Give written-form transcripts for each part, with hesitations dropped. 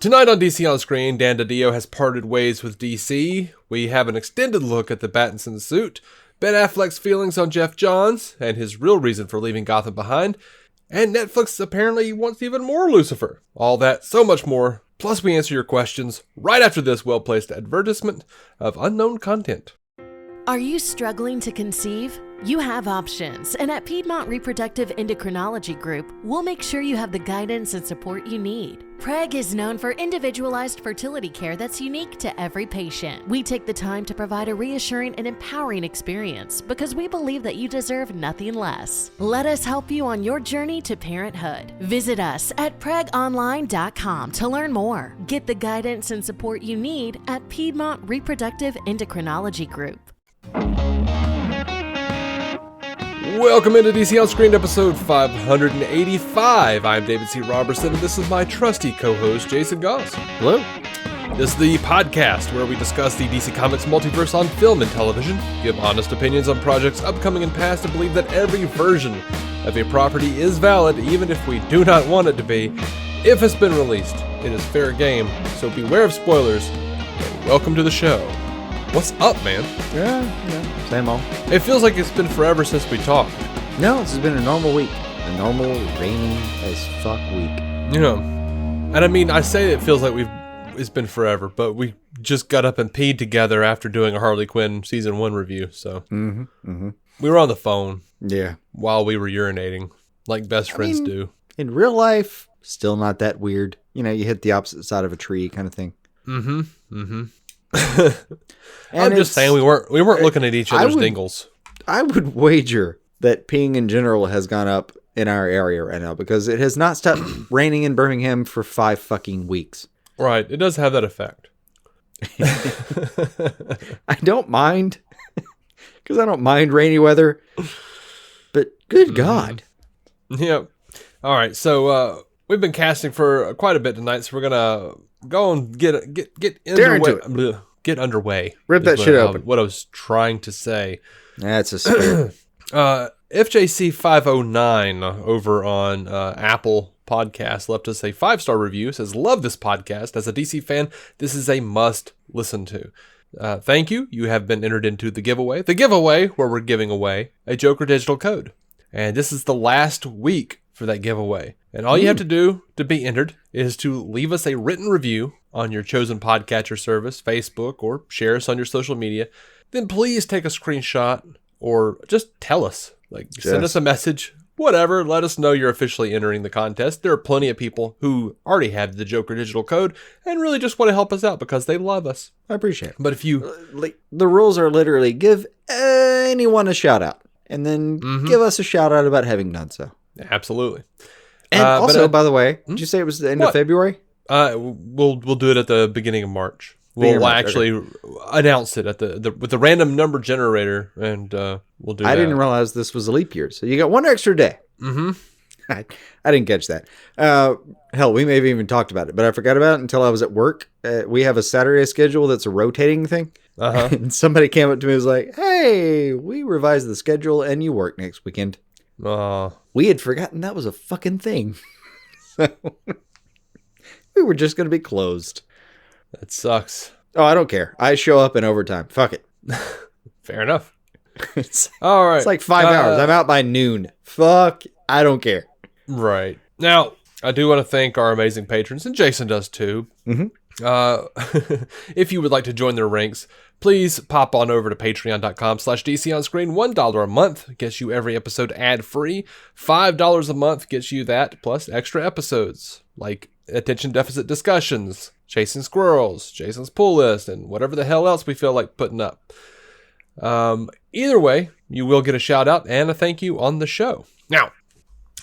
Tonight on DC On Screen, Dan DiDio has parted ways with DC. We have an extended look at the Battinson suit, Ben Affleck's feelings on Geoff Johns, and his real reason for leaving Gotham behind, and Netflix apparently wants even more Lucifer. All that, so much more. Plus we answer your questions right after this well-placed advertisement of unknown content. Are you struggling to conceive? You have options, and at Piedmont Reproductive Endocrinology Group, we'll make sure you have the guidance and support you need. PREG is known for individualized fertility care that's unique to every patient. We take the time to provide a reassuring and empowering experience because we believe that you deserve nothing less. Let us help you on your journey to parenthood. Visit us at pregonline.com to learn more. Get the guidance and support you need at Piedmont Reproductive Endocrinology Group. Welcome into DC On Screen episode 585. I'm David C. Robertson, and this is my trusty co-host, Jason Goss. Hello. This is the podcast where we discuss the DC Comics multiverse on film and television, give honest opinions on projects upcoming and past, and believe that every version of a property is valid, even if we do not want it to be. If it's been released, it is fair game, so beware of spoilers, and welcome to the show. What's up, man? Yeah, same old. It feels like it's been forever since we talked. No, this has been a normal week. A normal, rainy as fuck week. You know, and I mean, I say it feels like it's been forever, but we just got up and peed together after doing a Harley Quinn season 1 review, so. We were on the phone. Yeah. While we were urinating, like best friends do. In real life, still not that weird. You know, you hit the opposite side of a tree kind of thing. I'm just saying we weren't looking at each other's dingles. I would wager that peeing in general has gone up in our area right now because it has not stopped raining in Birmingham for 5 fucking weeks. Right, it does have that effect. I don't mind because I don't mind rainy weather, but good God. Yeah. All right, so we've been casting for quite a bit tonight, so we're gonna go and get underway. Get underway. Rip that shit open. What I was trying to say. That's a spirit. FJC 509 over on Apple Podcast left us a 5-star review. Says, love this podcast. As a DC fan, this is a must listen to. Thank you. You have been entered into the giveaway. The giveaway where we're giving away a Joker digital code. And this is the last week for that giveaway. And all you have to do to be entered is to leave us a written review on your chosen podcatcher service, Facebook, or share us on your social media. Then please take a screenshot or just tell us. Send us a message, whatever. Let us know you're officially entering the contest. There are plenty of people who already have the Joker digital code and really just want to help us out because they love us. I appreciate it. But if you... the rules are literally give anyone a shout out and then give us a shout out about having done so. Absolutely. And also, by the way, did you say it was the end of February? We'll do it at the beginning of March. We'll actually announce it at with the random number generator, and we'll do that. I didn't realize this was a leap year, so you got one extra day. I didn't catch that. Hell, we may have even talked about it, but I forgot about it until I was at work. We have a Saturday schedule that's a rotating thing. And somebody came up to me and was like, hey, we revised the schedule and you work next weekend. We had forgotten that was a fucking thing. So we were just going to be closed. That sucks. Oh, I don't care. I show up in overtime. Fuck it. Fair enough. All right. It's like 5 hours. I'm out by noon. Fuck. I don't care. Right. Now, I do want to thank our amazing patrons, and Jason does too. If you would like to join their ranks, please pop on over to patreon.com/DCOnScreen. $1 a month gets you every episode ad-free. $5 a month gets you that, plus extra episodes, like attention deficit discussions, chasing squirrels, Jason's pull list, and whatever the hell else we feel like putting up. Either way, you will get a shout out and a thank you on the show. Now,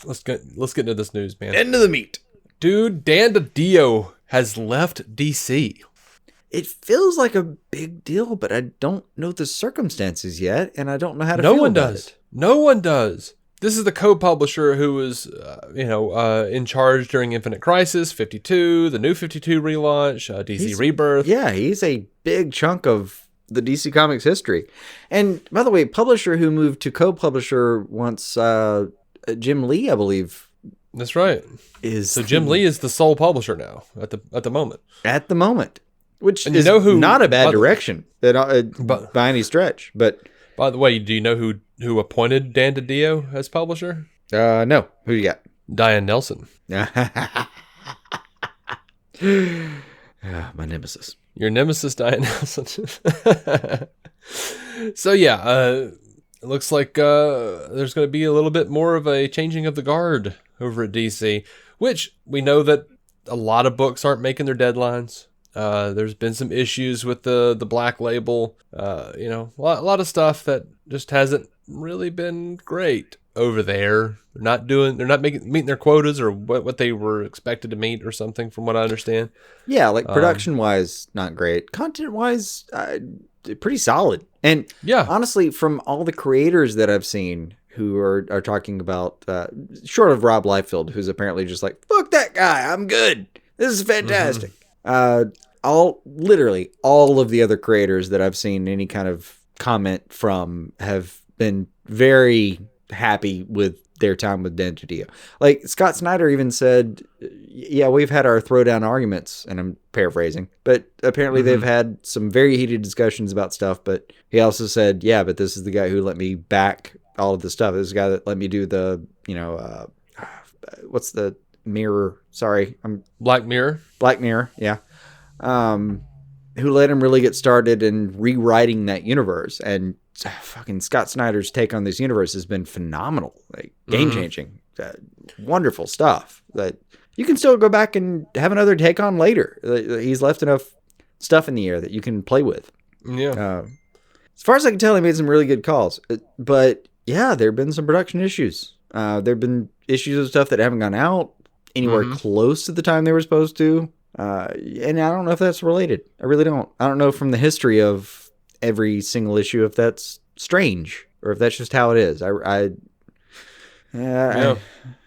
let's get into this news, man. Into the meat. Dude, Dan DiDio has left DC. It feels like a big deal, but I don't know the circumstances yet, and I don't know how to feel about it. No one does. This is the co-publisher who was, in charge during Infinite Crisis, 52, the New 52 relaunch, DC Rebirth. Yeah, he's a big chunk of the DC Comics history. And by the way, publisher who moved to co-publisher once Jim Lee, I believe, That's right. So Jim Lee is the sole publisher now at the moment. At the moment, which And is not a bad direction by any stretch. But by the way, do you know who appointed Dan DiDio as publisher? no. Who you got? Diane Nelson. My nemesis. Your nemesis, Diane Nelson. So yeah, it looks like there's going to be a little bit more of a changing of the guard over at DC, which we know that a lot of books aren't making their deadlines. There's been some issues with the Black Label, a lot of stuff that just hasn't really been great over there. They're not meeting their quotas or what they were expected to meet or something, from what I understand. Yeah, like production wise, not great. Content wise, pretty solid. And yeah, honestly, from all the creators that I've seen who are talking about, short of Rob Liefeld, who's apparently just like, fuck that guy, I'm good. This is fantastic. Literally all of the other creators that I've seen any kind of comment from have been very happy with their time with Dan DiDio. Like Scott Snyder even said, yeah, we've had our throwdown arguments, and I'm paraphrasing, but apparently they've had some very heated discussions about stuff. But he also said, yeah, but this is the guy who let me back all of the stuff. This is the guy that let me do the, what's the mirror? Sorry. Black Mirror. Black Mirror. Yeah. Who let him really get started in rewriting that universe. And fucking Scott Snyder's take on this universe has been phenomenal, like game changing, wonderful stuff that you can still go back and have another take on later. He's left enough stuff in the air that you can play with. Yeah. As far as I can tell, he made some really good calls, but yeah, there have been some production issues. There have been issues with stuff that haven't gone out anywhere close to the time they were supposed to. And I don't know if that's related. I really don't. I don't know from the history of every single issue if that's strange or if that's just how it is. I don't know.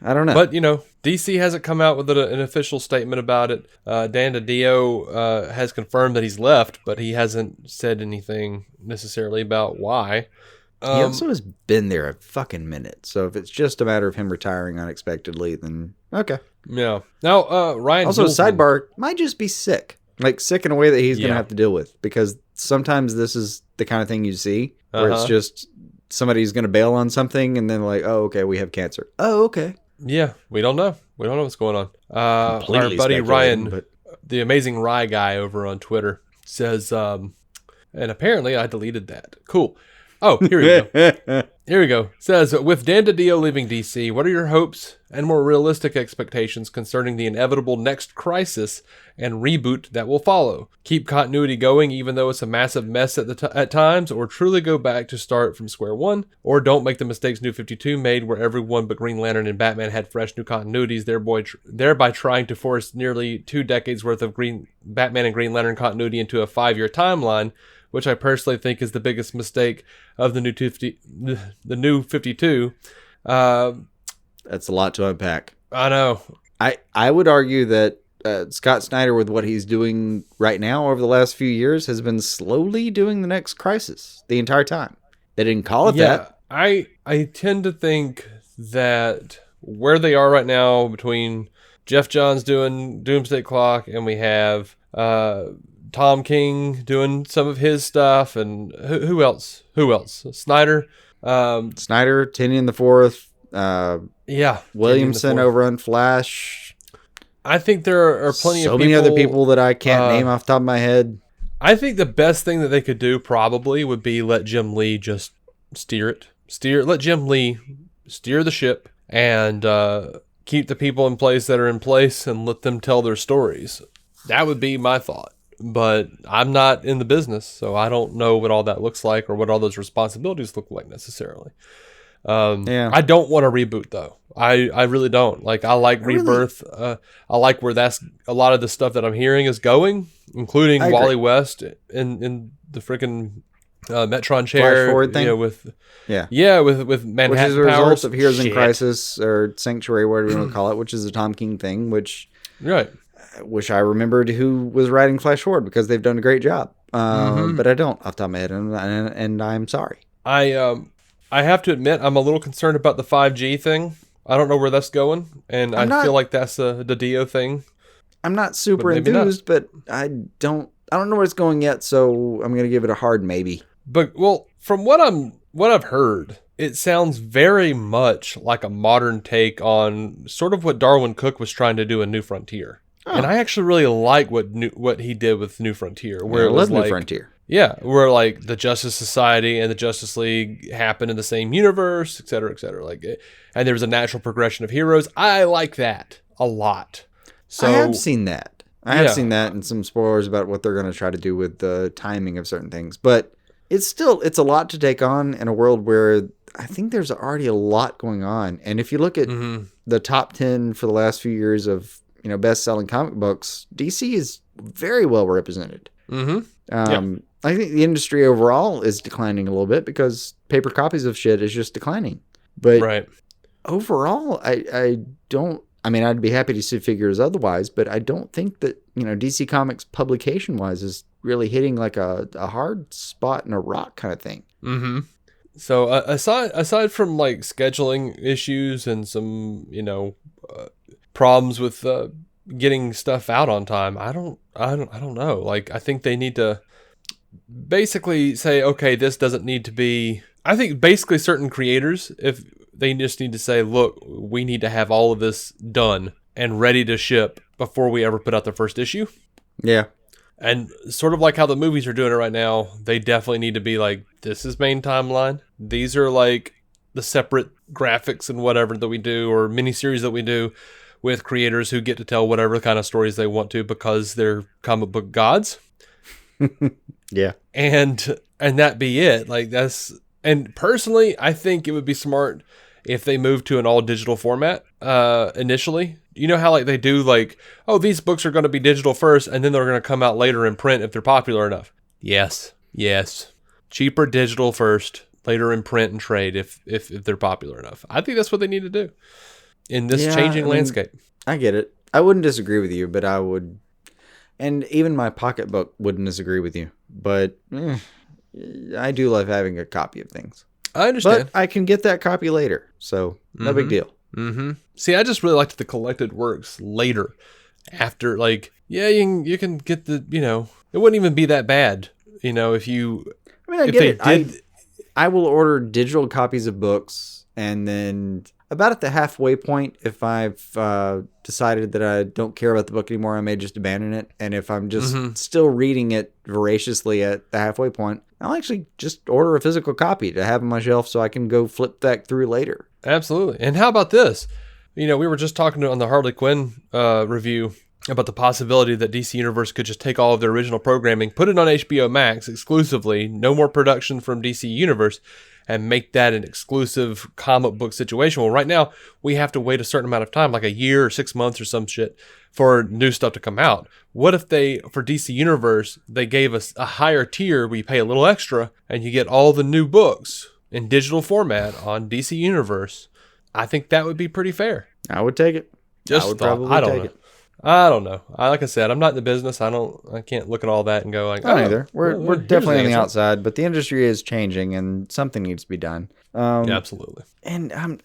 But DC hasn't come out with an official statement about it. Dan DiDio has confirmed that he's left, but he hasn't said anything necessarily about why. He also has been there a fucking minute. So if it's just a matter of him retiring unexpectedly, then okay. Yeah. Now, Ryan. Also, Huelsman, sidebar, might just be sick. Like sick in a way that he's going to have to deal with, because sometimes this is the kind of thing you see where it's just somebody's going to bail on something and then like, oh, okay, we have cancer. Oh, okay. Yeah. We don't know. We don't know what's going on. Our buddy Ryan, the amazing Rye guy over on Twitter, says, and apparently I deleted that. Cool. Oh, here we go. Here we go. Says, with Dan DiDio leaving DC, what are your hopes and more realistic expectations concerning the inevitable next crisis and reboot that will follow? Keep continuity going even though it's a massive mess at times, or truly go back to start from square one, or don't make the mistakes New 52 made where everyone but Green Lantern and Batman had fresh new continuities, thereby trying to force nearly 2 decades worth of Batman and Green Lantern continuity into a 5-year timeline, which I personally think is the biggest mistake of the new 52. That's a lot to unpack. I know. I would argue that Scott Snyder, with what he's doing right now over the last few years, has been slowly doing the next crisis the entire time. They didn't call it that. I tend to think that where they are right now, between Geoff Johns doing Doomsday Clock and we have Tom King doing some of his stuff, and who else? Snyder. Snyder, Tinian the Fourth. Williamson over on Flash. I think there are plenty of people. So many other people that I can't name off the top of my head. I think the best thing that they could do probably would be let Jim Lee just let Jim Lee steer the ship and keep the people in place that are in place and let them tell their stories. That would be my thought. But I'm not in the business, so I don't know what all that looks like or what all those responsibilities look like necessarily. I don't want to reboot though. I really don't. Like, I like Rebirth. I like where that's a lot of the stuff that I'm hearing is going, including Wally West in the freaking Metron chair. Flash forward thing? With Manhattan which is a Powers. result of Heroes in Crisis or Sanctuary, whatever you want to call it, which is a Tom King thing, which I wish I remembered who was writing Flash Forward, because they've done a great job. But I don't off the top of my head, and I'm sorry. I have to admit, I'm a little concerned about the 5G thing. I don't know where that's going, and I feel like that's a DiDio thing. I'm not super enthused, but I don't know where it's going yet, so I'm gonna give it a hard maybe. But from what I've heard, it sounds very much like a modern take on sort of what Darwin Cook was trying to do in New Frontier. Oh. And I actually really like what he did with New Frontier, where it was New Frontier. Yeah, where like the Justice Society and the Justice League happen in the same universe, et cetera, and there was a natural progression of heroes. I like that a lot. So I have seen that. I have seen that and some spoilers about what they're going to try to do with the timing of certain things. But it's a lot to take on in a world where I think there's already a lot going on. And if you look at the top 10 for the last few years of, best-selling comic books, DC is very well represented. I think the industry overall is declining a little bit because paper copies of shit is just declining. But overall, I'd be happy to see figures otherwise, but I don't think that, DC Comics publication-wise is really hitting like a hard spot in a rock kind of thing. Mm-hmm. So aside from like scheduling issues and some, problems with getting stuff out on time, I don't know. Like, I think they need to basically say, okay, this doesn't need to be. I think basically certain creators, if they just need to say, look, we need to have all of this done and ready to ship before we ever put out the first issue. Yeah. And sort of like how the movies are doing it right now, they definitely need to be like, this is main timeline. These are like the separate graphics and whatever that we do, or miniseries that we do with creators who get to tell whatever kind of stories they want to because they're comic book gods. Yeah. And that be it. Like and personally, I think it would be smart if they moved to an all digital format initially. You know how like they do like, oh, these books are going to be digital first and then they're going to come out later in print if they're popular enough. Yes. Cheaper digital first, later in print and trade if they're popular enough. I think that's what they need to do in this changing landscape. I get it. I wouldn't disagree with you, but I would, and even my pocketbook wouldn't disagree with you, but I do love having a copy of things. I understand. But I can get that copy later, so no big deal. Mm-hmm. See, I just really liked the collected works later. After, like, you can get the, it wouldn't even be that bad, if you... I get it. I will order digital copies of books, and then about at the halfway point, if I've decided that I don't care about the book anymore, I may just abandon it. And if I'm just still reading it voraciously at the halfway point, I'll actually just order a physical copy to have on my shelf so I can go flip that through later. Absolutely. And how about this? We were just talking on the Harley Quinn review about the possibility that DC Universe could just take all of their original programming, put it on HBO Max exclusively, no more production from DC Universe, and make that an exclusive comic book situation. Well, right now, we have to wait a certain amount of time, like a year or 6 months or some shit, for new stuff to come out. What if for DC Universe, they gave us a higher tier where you pay a little extra, and you get all the new books in digital format on DC Universe? I think that would be pretty fair. I would take it. I don't know. Like I said, I'm not in the business. I can't look at all that and go like, I don't either. We're definitely on the outside, but the industry is changing and something needs to be done. Yeah, absolutely. And I'm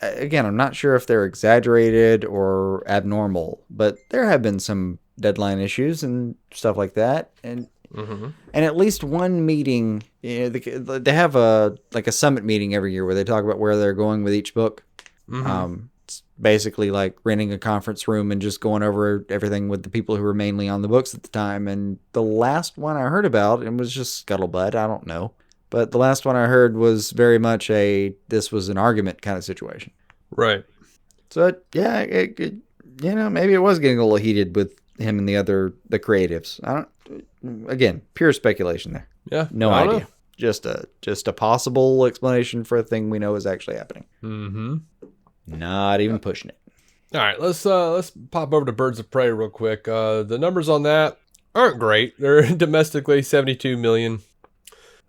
not sure if they're exaggerated or abnormal, but there have been some deadline issues and stuff like that. And and at least one meeting, they have a summit meeting every year where they talk about where they're going with each book. It's basically like renting a conference room and just going over everything with the people who were mainly on the books at the time. And the last one I heard about, it was just scuttlebutt, I don't know. But the last one I heard was very much this was an argument kind of situation. Right. So, yeah, maybe it was getting a little heated with him and the creatives. Again, pure speculation there. Yeah. No idea. Know. Just a possible explanation for a thing we know is actually happening. Mm-hmm. Not even pushing it. All right, let's pop over to Birds of Prey real quick. The numbers on that aren't great. They're domestically 72 million.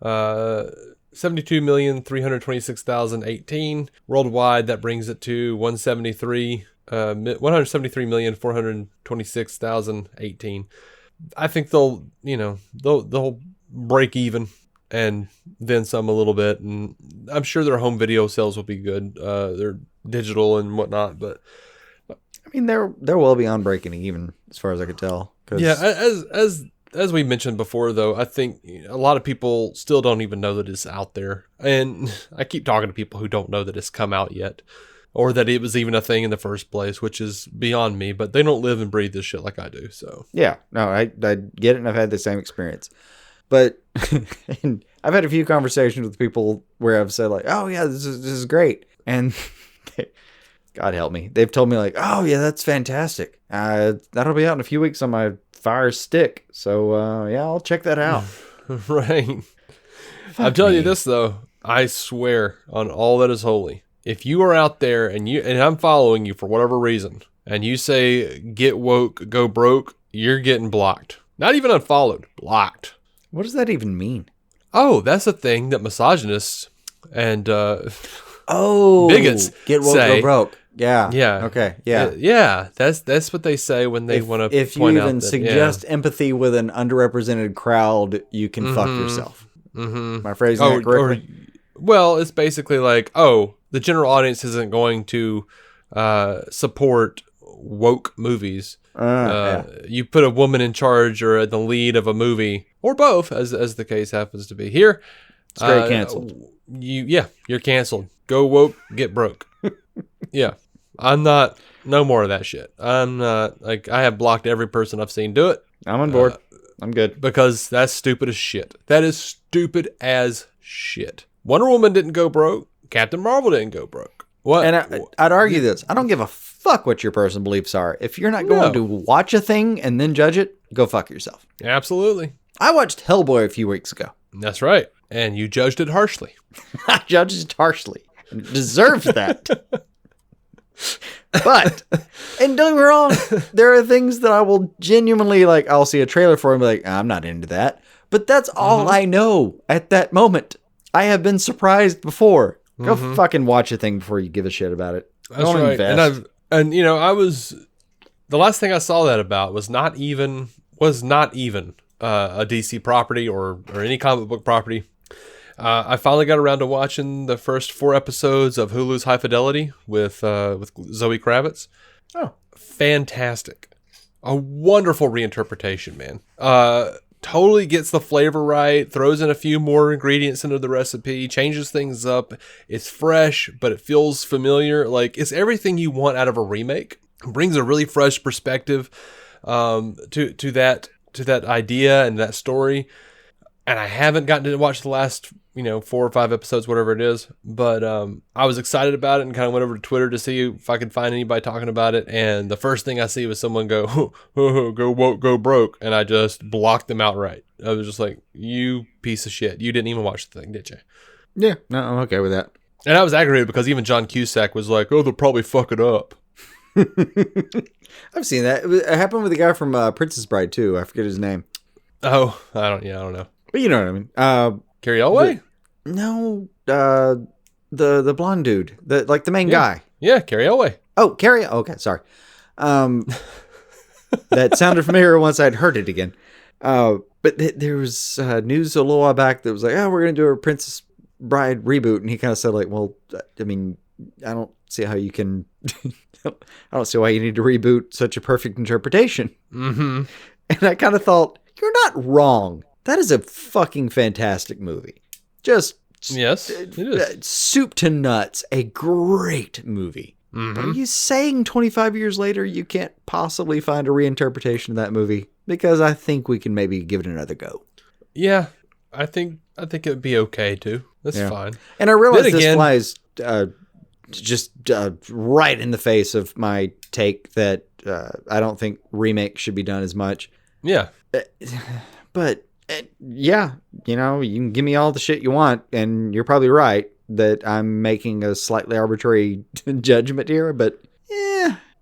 72,326,018. Worldwide, that brings it to 173,426,018. I think they'll break even and then some a little bit. And I'm sure their home video sales will be good. They're digital and whatnot, but I mean, they're well beyond breaking even, as far as I could tell. Yeah, as we mentioned before, though, I think a lot of people still don't even know that it's out there. And I keep talking to people who don't know that it's come out yet, or that it was even a thing in the first place, which is beyond me. But they don't live and breathe this shit like I do. So yeah, no, I get it, and I've had the same experience. But and I've had a few conversations with people where I've said like, "Oh yeah, this is great," and God help me, they've told me like, "Oh yeah, that's fantastic. That'll be out in a few weeks on my Fire Stick. So yeah, I'll check that out." Right. I'm telling you this though, I swear on all that is holy, if you are out there and I'm following you for whatever reason, and you say get woke, go broke, you're getting blocked. Not even unfollowed, blocked. What does that even mean? Oh, that's a thing that misogynists and bigots get woke, say. go broke. Yeah. Yeah. Okay. Yeah. Yeah. That's what they say when they want to. If you even suggest empathy with an underrepresented crowd, you can fuck yourself. Mm-hmm. Am I phrasing that correctly? Well, it's basically like, the general audience isn't going to support woke movies. You put a woman in charge or in the lead of a movie, or both, as the case happens to be here. Straight canceled. You're canceled. Go woke, get broke. Yeah. No more of that shit. I'm not, like, I have blocked every person I've seen do it. I'm on board. I'm good. Because that's stupid as shit. That is stupid as shit. Wonder Woman didn't go broke. Captain Marvel didn't go broke. What? And I'd argue this. I don't give a fuck what your personal beliefs are. If you're not going to watch a thing and then judge it, go fuck yourself. Absolutely. I watched Hellboy a few weeks ago. That's right. And you judged it harshly. I judged it harshly. Deserved that. But, and don't get me wrong, there are things that I will genuinely, like, I'll see a trailer for and be like, I'm not into that. But that's all I know at that moment. I have been surprised before. Go fucking watch a thing before you give a shit about it. That's right. Invest. And the last thing I saw that about was not even a DC property or any comic book property. I finally got around to watching the first 4 episodes of Hulu's High Fidelity with Zoe Kravitz. Oh, fantastic! A wonderful reinterpretation, man. Totally gets the flavor right. Throws in a few more ingredients into the recipe. Changes things up. It's fresh, but it feels familiar. Like, it's everything you want out of a remake. Brings a really fresh perspective to that idea and that story. And I haven't gotten to watch the last 4 or 5 episodes, whatever it is. But I was excited about it and kind of went over to Twitter to see if I could find anybody talking about it. And the first thing I see was someone go, go woke, go broke. And I just blocked them outright. I was just like, you piece of shit. You didn't even watch the thing, did you? Yeah, no, I'm okay with that. And I was aggravated because even John Cusack was like, they'll probably fuck it up. I've seen that. It happened with the guy from Princess Bride, too. I forget his name. Oh, I don't know. But you know what I mean. Carrie Elway? No, the blonde dude, the main guy. Yeah, Carrie Elway. Oh, Carrie. Okay, sorry. That sounded familiar once I'd heard it again. But there was news a little while back that was like, we're gonna do a Princess Bride reboot, and he kind of said like, well, I mean, I don't see how you can. I don't see why you need to reboot such a perfect interpretation. Mm-hmm. And I kind of thought, you're not wrong. That is a fucking fantastic movie. Just yes, it is. Soup to nuts, a great movie. Mm-hmm. But are you saying 25 years later you can't possibly find a reinterpretation of that movie? Because I think we can maybe give it another go. Yeah, I think it'd be okay too. That's fine. And I realize this flies just right in the face of my take that I don't think remakes should be done as much. Yeah, but. Yeah, you can give me all the shit you want, and you're probably right that I'm making a slightly arbitrary judgment here, but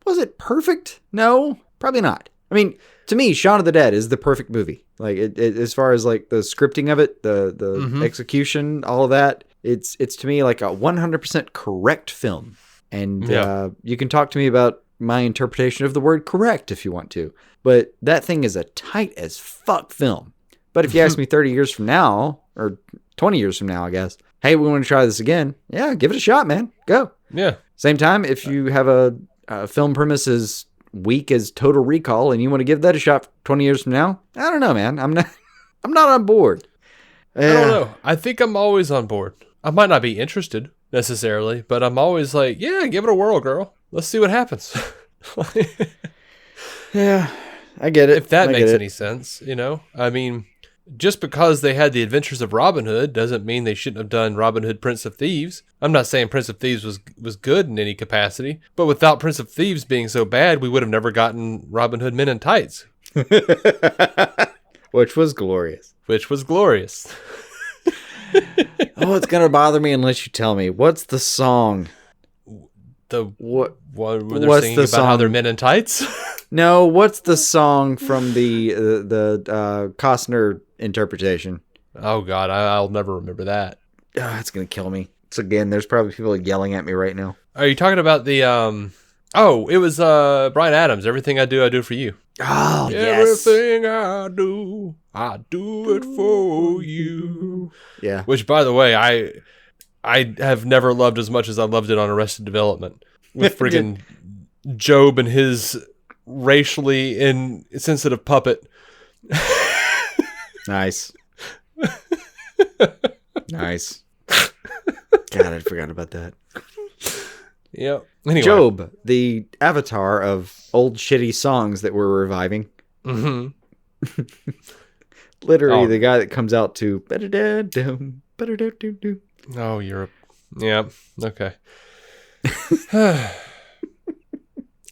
was it perfect? No, probably not. I mean, to me, Shaun of the Dead is the perfect movie. Like, it as far as like the scripting of it, the execution, all of that, it's to me like a 100% correct film. And you can talk to me about my interpretation of the word correct if you want to, but that thing is a tight as fuck film. But if you ask me 30 years from now, or 20 years from now, I guess, hey, we want to try this again. Yeah, give it a shot, man. Go. Yeah. Same time, if you have a film premise as weak as Total Recall and you want to give that a shot 20 years from now, I don't know, man. I'm not on board. I don't know. I think I'm always on board. I might not be interested necessarily, but I'm always like, yeah, give it a whirl, girl. Let's see what happens. Yeah, I get it. If that makes any sense, I mean, just because they had the Adventures of Robin Hood doesn't mean they shouldn't have done Robin Hood, Prince of Thieves. I'm not saying Prince of Thieves was good in any capacity, but without Prince of Thieves being so bad, we would have never gotten Robin Hood Men in Tights. Which was glorious. Oh, it's going to bother me unless you tell me. What's the song? What were they singing about how they're men in tights? No, what's the song from the Costner interpretation? Oh God, I'll never remember that. It's gonna kill me. So again, there's probably people yelling at me right now. Are you talking about the Oh, it was Bryan Adams. Everything I do for you. Oh, yes. Everything I do it for you. Yeah. Which, by the way, I have never loved as much as I loved it on Arrested Development with friggin' Job and his racially insensitive puppet. Nice. Nice. God, I forgot about that. Yep. Anyway. Job, the avatar of old shitty songs that we're reviving. Mm-hmm. Literally the guy that comes out to Oh, Europe. Yeah. Okay.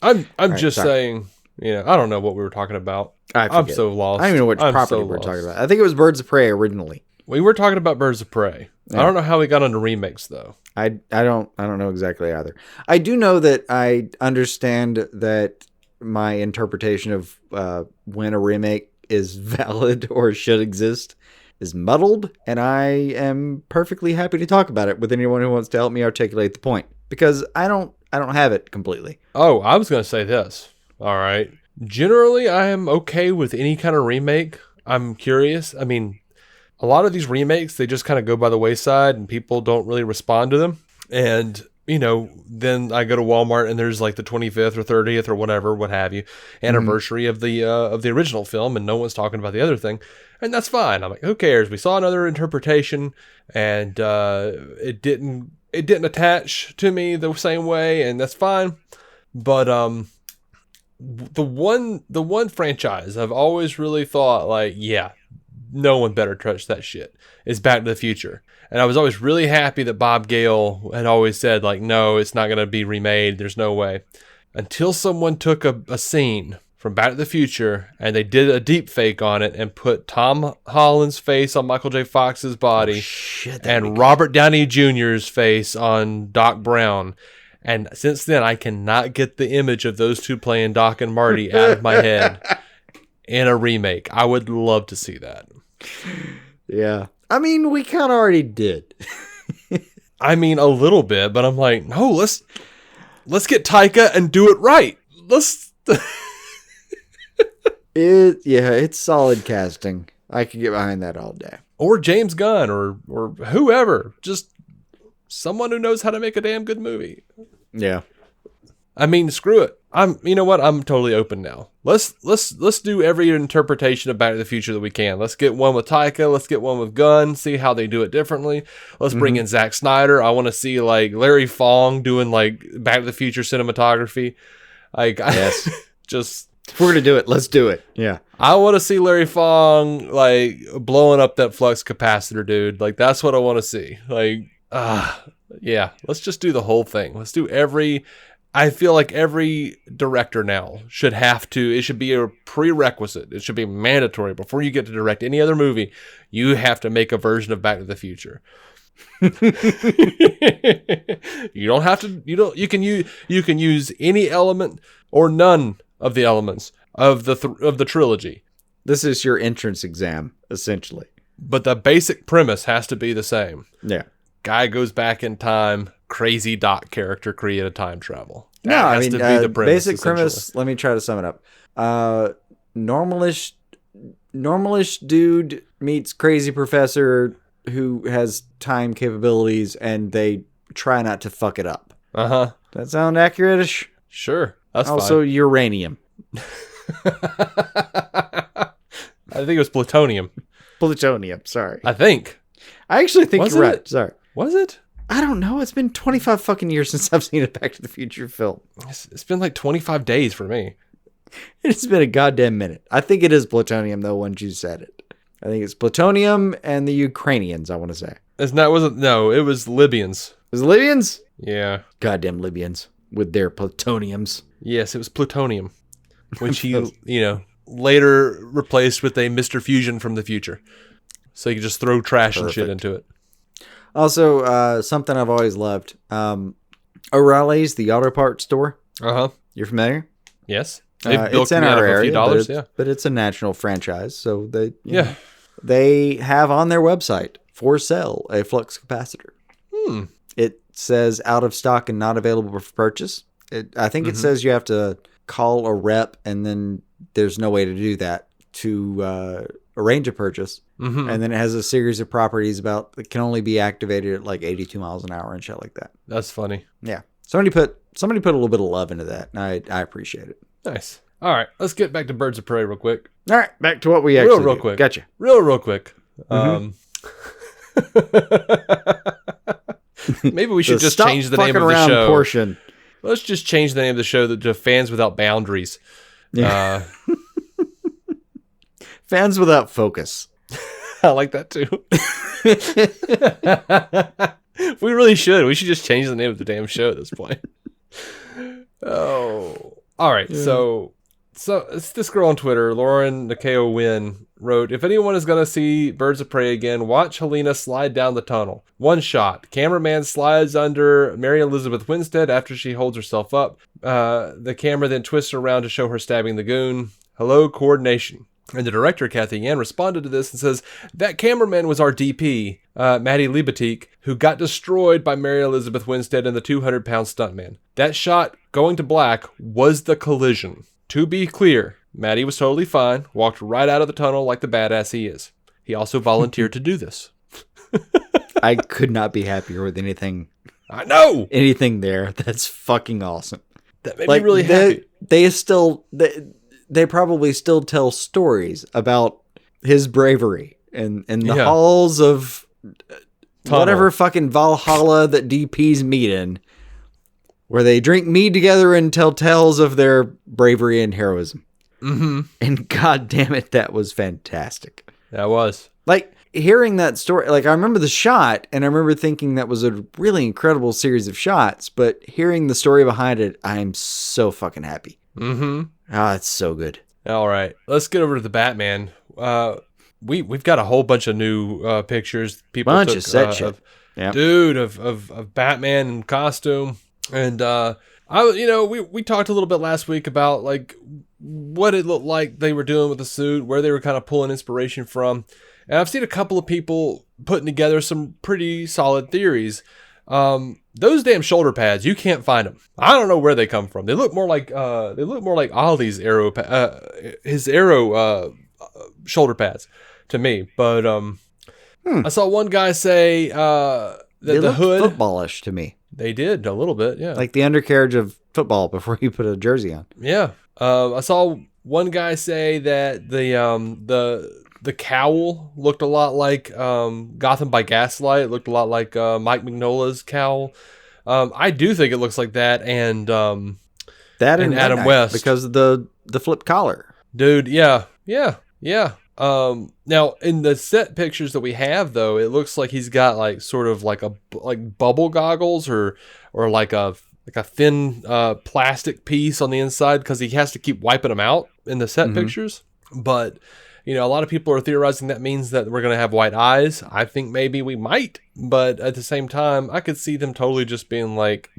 I'm just saying, I don't know what we were talking about. I'm so lost. I don't even know which property we're talking about. I think it was Birds of Prey originally. We were talking about Birds of Prey. Yeah. I don't know how we got into remakes though. I don't know exactly either. I do know that I understand that my interpretation of when a remake is valid or should exist is muddled, and I am perfectly happy to talk about it with anyone who wants to help me articulate the point, because I don't have it completely. Oh, I was going to say this. All right. Generally, I am okay with any kind of remake. I'm curious. I mean, a lot of these remakes, they just kind of go by the wayside and people don't really respond to them. And, then I go to Walmart and there's like the 25th or 30th or whatever, what have you, anniversary of the original film, and no one's talking about the other thing. And that's fine. I'm like, who cares? We saw another interpretation and it didn't attach to me the same way, and that's fine. But the one franchise I've always really thought like, yeah, no one better touch that shit is Back to the Future. And I was always really happy that Bob Gale had always said like, no, it's not going to be remade. There's no way. Until someone took a scene from Back to the Future and they did a deep fake on it and put Tom Holland's face on Michael J. Fox's body and Robert Downey Jr.'s face on Doc Brown. And since then, I cannot get the image of those two playing Doc and Marty out of my head in a remake. I would love to see that. Yeah. I mean, we kind of already did. I mean, a little bit, but I'm like, no, let's get Taika and do it right. It's solid casting. I could get behind that all day. Or James Gunn or whoever. Just someone who knows how to make a damn good movie. Yeah. I mean, screw it. You know what? I'm totally open now. Let's do every interpretation of Back to the Future that we can. Let's get one with Taika. Let's get one with Gunn. See how they do it differently. Let's bring in Zack Snyder. I want to see like Larry Fong doing like Back to the Future cinematography. Like, yes. If we're gonna do it, let's do it. Yeah. I want to see Larry Fong like blowing up that flux capacitor, dude. Like, that's what I want to see. Like, yeah. Let's just do the whole thing. Let's do I feel like every director now should it should be a prerequisite. It should be mandatory before you get to direct any other movie. You have to make a version of Back to the Future. You don't have to. You can use any element or none of the elements of the trilogy. This is your entrance exam, essentially. But the basic premise has to be the same. Yeah. Guy goes back in time. Crazy Doc character created time travel. That has to be the premise, basic premise. Let me try to sum it up. Normalish normalish dude meets crazy professor who has time capabilities, and they try not to fuck it up. Uh-huh. That sound accurate-ish? Sure. That's also fine. uranium. I think it was plutonium. Plutonium, sorry. I think. I actually think Was you're it? right. Sorry. Was it? I don't know. It's been 25 fucking years since I've seen a Back to the Future film. It's been like 25 days for me. It's been a goddamn minute. I think it is plutonium, though, once you said it. I think it's plutonium and the Ukrainians, I want to say. No, it was Libyans. Is it Libyans? Yeah. Goddamn Libyans with their plutoniums. Yes, it was plutonium, which he, later replaced with a Mr. Fusion from the future. So you could just throw trash and shit into it. Also, something I've always loved. O'Reilly's, the auto parts store. Uh-huh. You're familiar? Yes. It's in our area, $, but it's a national franchise. So they, yeah. They have on their website for sale a flux capacitor. It says out of stock and not available for purchase. I think it says you have to call a rep, and then there's no way to do that to arrange a purchase. And then it has a series of properties about it can only be activated at like 82 miles an hour and shit like that. That's funny. Yeah. Somebody put a little bit of love into that, and I appreciate it. Nice. All right, let's get back to Birds of Prey real quick. All right, back to what we actually real do. quick. Gotcha. Real quick. Maybe we should just change the name of the show. Portion. Let's just change the name of the show to Fans Without Boundaries. Yeah. Fans Without Focus. I like that too. We really should. We should just change the name of the damn show at this point. Oh. All right. Yeah. So it's this girl on Twitter, Lauren Nakeo Wynn, wrote, if anyone is going to see Birds of Prey again, watch Helena slide down the tunnel. One shot. Cameraman slides under Mary Elizabeth Winstead after she holds herself up. The camera then twists around to show her stabbing the goon. Hello, coordination. And the director, Kathy Yan, responded to this and says, that cameraman was our DP, Matty Libatique, who got destroyed by Mary Elizabeth Winstead and the 200-pound stuntman. That shot, going to black, was the collision. To be clear, Matty was totally fine, walked right out of the tunnel like the badass he is. He also volunteered to do this. I could not be happier with anything. I know! Anything there. That's fucking awesome. That made me really happy. They probably still tell stories about his bravery in the halls of whatever fucking Valhalla that DPs meet in, where they drink mead together and tell tales of their bravery and heroism. And god damn it, that was fantastic. That was. Like, hearing that story, like, I remember the shot, and I remember thinking that was a really incredible series of shots, but hearing the story behind it, I'm so fucking happy. It's so good. All right, let's get over to the Batman. We've got a whole bunch of new pictures. People bunch took, of set shit. Of Batman in costume, and we talked a little bit last week about like what it looked like they were doing with the suit, where they were kind of pulling inspiration from, and I've seen a couple of people putting together some pretty solid theories. Those damn shoulder pads, you can't find them. I don't know where they come from. They look more like Ollie's arrow, shoulder pads to me. But I saw one guy say that the hood footballish to me. They did a little bit, yeah, like the undercarriage of football before you put a jersey on. Yeah, I saw one guy say that the cowl looked a lot like Gotham by Gaslight. It looked a lot like Mike Mignola's cowl. I do think it looks like that, and Adam West, because of the flip collar. Dude, yeah. Now in the set pictures that we have, though, it looks like he's got like sort of like bubble goggles or like a thin plastic piece on the inside, because he has to keep wiping them out in the set pictures. But a lot of people are theorizing that means that we're going to have white eyes. I think maybe we might, but at the same time, I could see them totally just being like,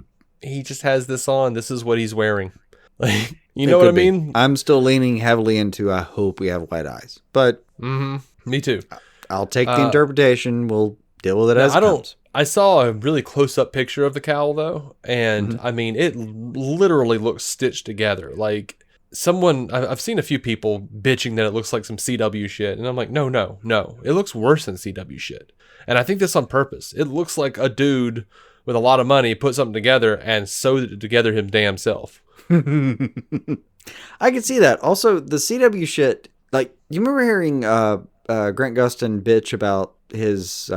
he just has this on. This is what he's wearing. Like, you know what I mean? I'm still leaning heavily into, I hope we have white eyes, but me too. I'll take the interpretation. We'll deal with it as it comes. I saw a really close-up picture of the cowl, though, and I mean, it literally looks stitched together. Like, I've seen a few people bitching that it looks like some CW shit, and I'm like, no, it looks worse than CW shit, and I think this on purpose. It looks like a dude with a lot of money put something together and sewed it together him damn self. I can see that. Also, the CW shit, like, you remember hearing Grant Gustin bitch about his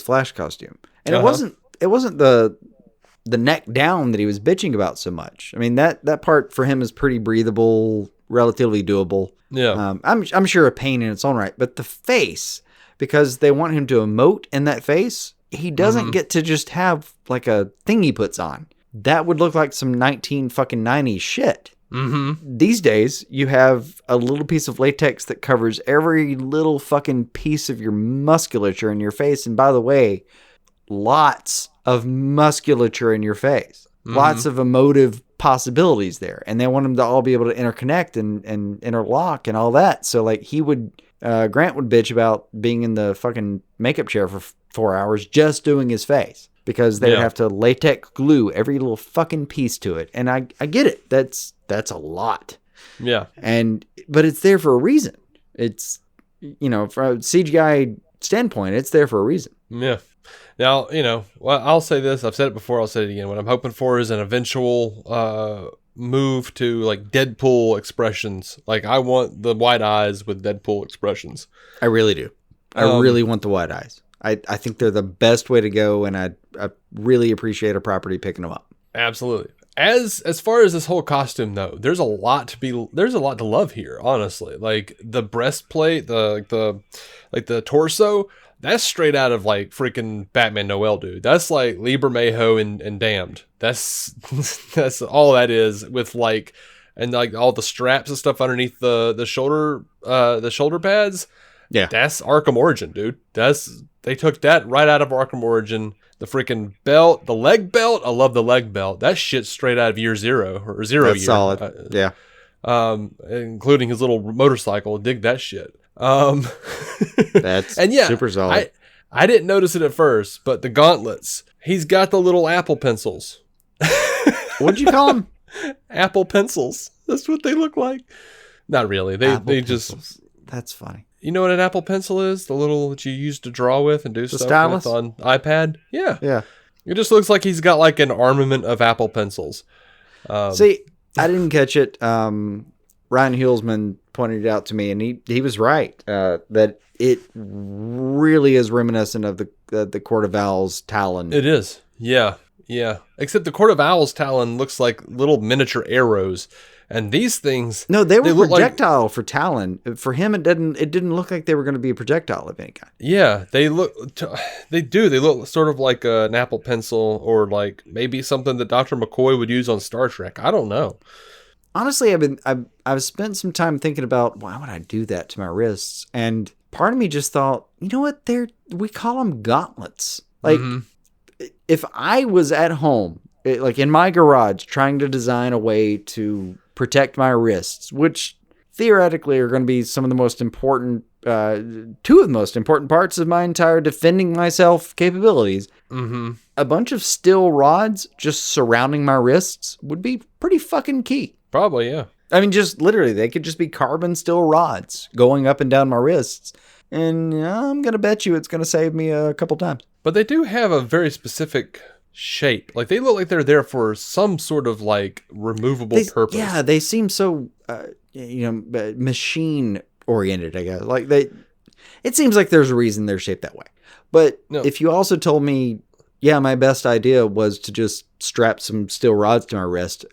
Flash costume, and it wasn't the neck down that he was bitching about so much. I mean, that part for him is pretty breathable, relatively doable. Yeah. I'm sure a pain in its own right, but the face, because they want him to emote in that face, he doesn't get to just have like a thing he puts on. That would look like some 1990s shit. Mm-hmm. These days, you have a little piece of latex that covers every little fucking piece of your musculature in your face. And by the way, lots of musculature in your face. Lots of emotive possibilities there. And they want them to all be able to interconnect and interlock and all that. So like Grant would bitch about being in the fucking makeup chair for 4 hours just doing his face. Because they would have to latex glue every little fucking piece to it. And I get it. That's a lot. Yeah. But it's there for a reason. It's, from a CGI standpoint, it's there for a reason. Yeah. Now, well, I'll say this. I've said it before. I'll say it again. What I'm hoping for is an eventual move to like Deadpool expressions. Like I want the wide eyes with Deadpool expressions. I really do. I really want the wide eyes. I think they're the best way to go, and I really appreciate a property picking them up. Absolutely. As far as this whole costume though, there's a lot to love here, honestly. Like the breastplate, the torso, that's straight out of like freaking Batman Noel, dude. That's like Liber Mayhem and Damned. That's all that is, with like, and like all the straps and stuff underneath the shoulder pads. Yeah. That's Arkham Origin, dude. They took that right out of Arkham Origin. The freaking belt, the leg belt. I love the leg belt. That shit's straight out of Year Zero or Zero That's Year. Solid. Yeah. Including his little motorcycle. Dig that shit. That's super solid. I didn't notice it at first, but the gauntlets. He's got the little Apple pencils. What'd you call them? Apple pencils. That's what they look like. Not really. They just. That's funny. You know what an Apple Pencil is? The little that you use to draw with and do stuff stylus? with on iPad? Yeah. Yeah. It just looks like he's got like an armament of Apple Pencils. See, I didn't catch it. Ryan Huelsman pointed it out to me, and he was right. That it really is reminiscent of the Court of Owl's Talon. It is. Yeah. Yeah. Except the Court of Owl's Talon looks like little miniature arrows. And these things... No, they were projectile for Talon. For him, it didn't look like they were going to be a projectile of any kind. Yeah, they look... They do. They look sort of like an Apple Pencil, or like maybe something that Dr. McCoy would use on Star Trek. I don't know. Honestly, I've spent some time thinking about, why would I do that to my wrists? And part of me just thought, you know what? We call them gauntlets. Like, if I was at home, like in my garage, trying to design a way to protect my wrists, which theoretically are going to be some of the most important, two of the most important parts of my entire defending myself capabilities. A bunch of steel rods just surrounding my wrists would be pretty fucking key. Probably, yeah. I mean, just literally, they could just be carbon steel rods going up and down my wrists. And I'm going to bet you it's going to save me a couple times. But they do have a very specific shape. Like they look like they're there for some sort of like removable purpose. Yeah, they seem so machine oriented, I guess. Like it seems like there's a reason they're shaped that way. But if you also told me, yeah, my best idea was to just strap some steel rods to my wrist,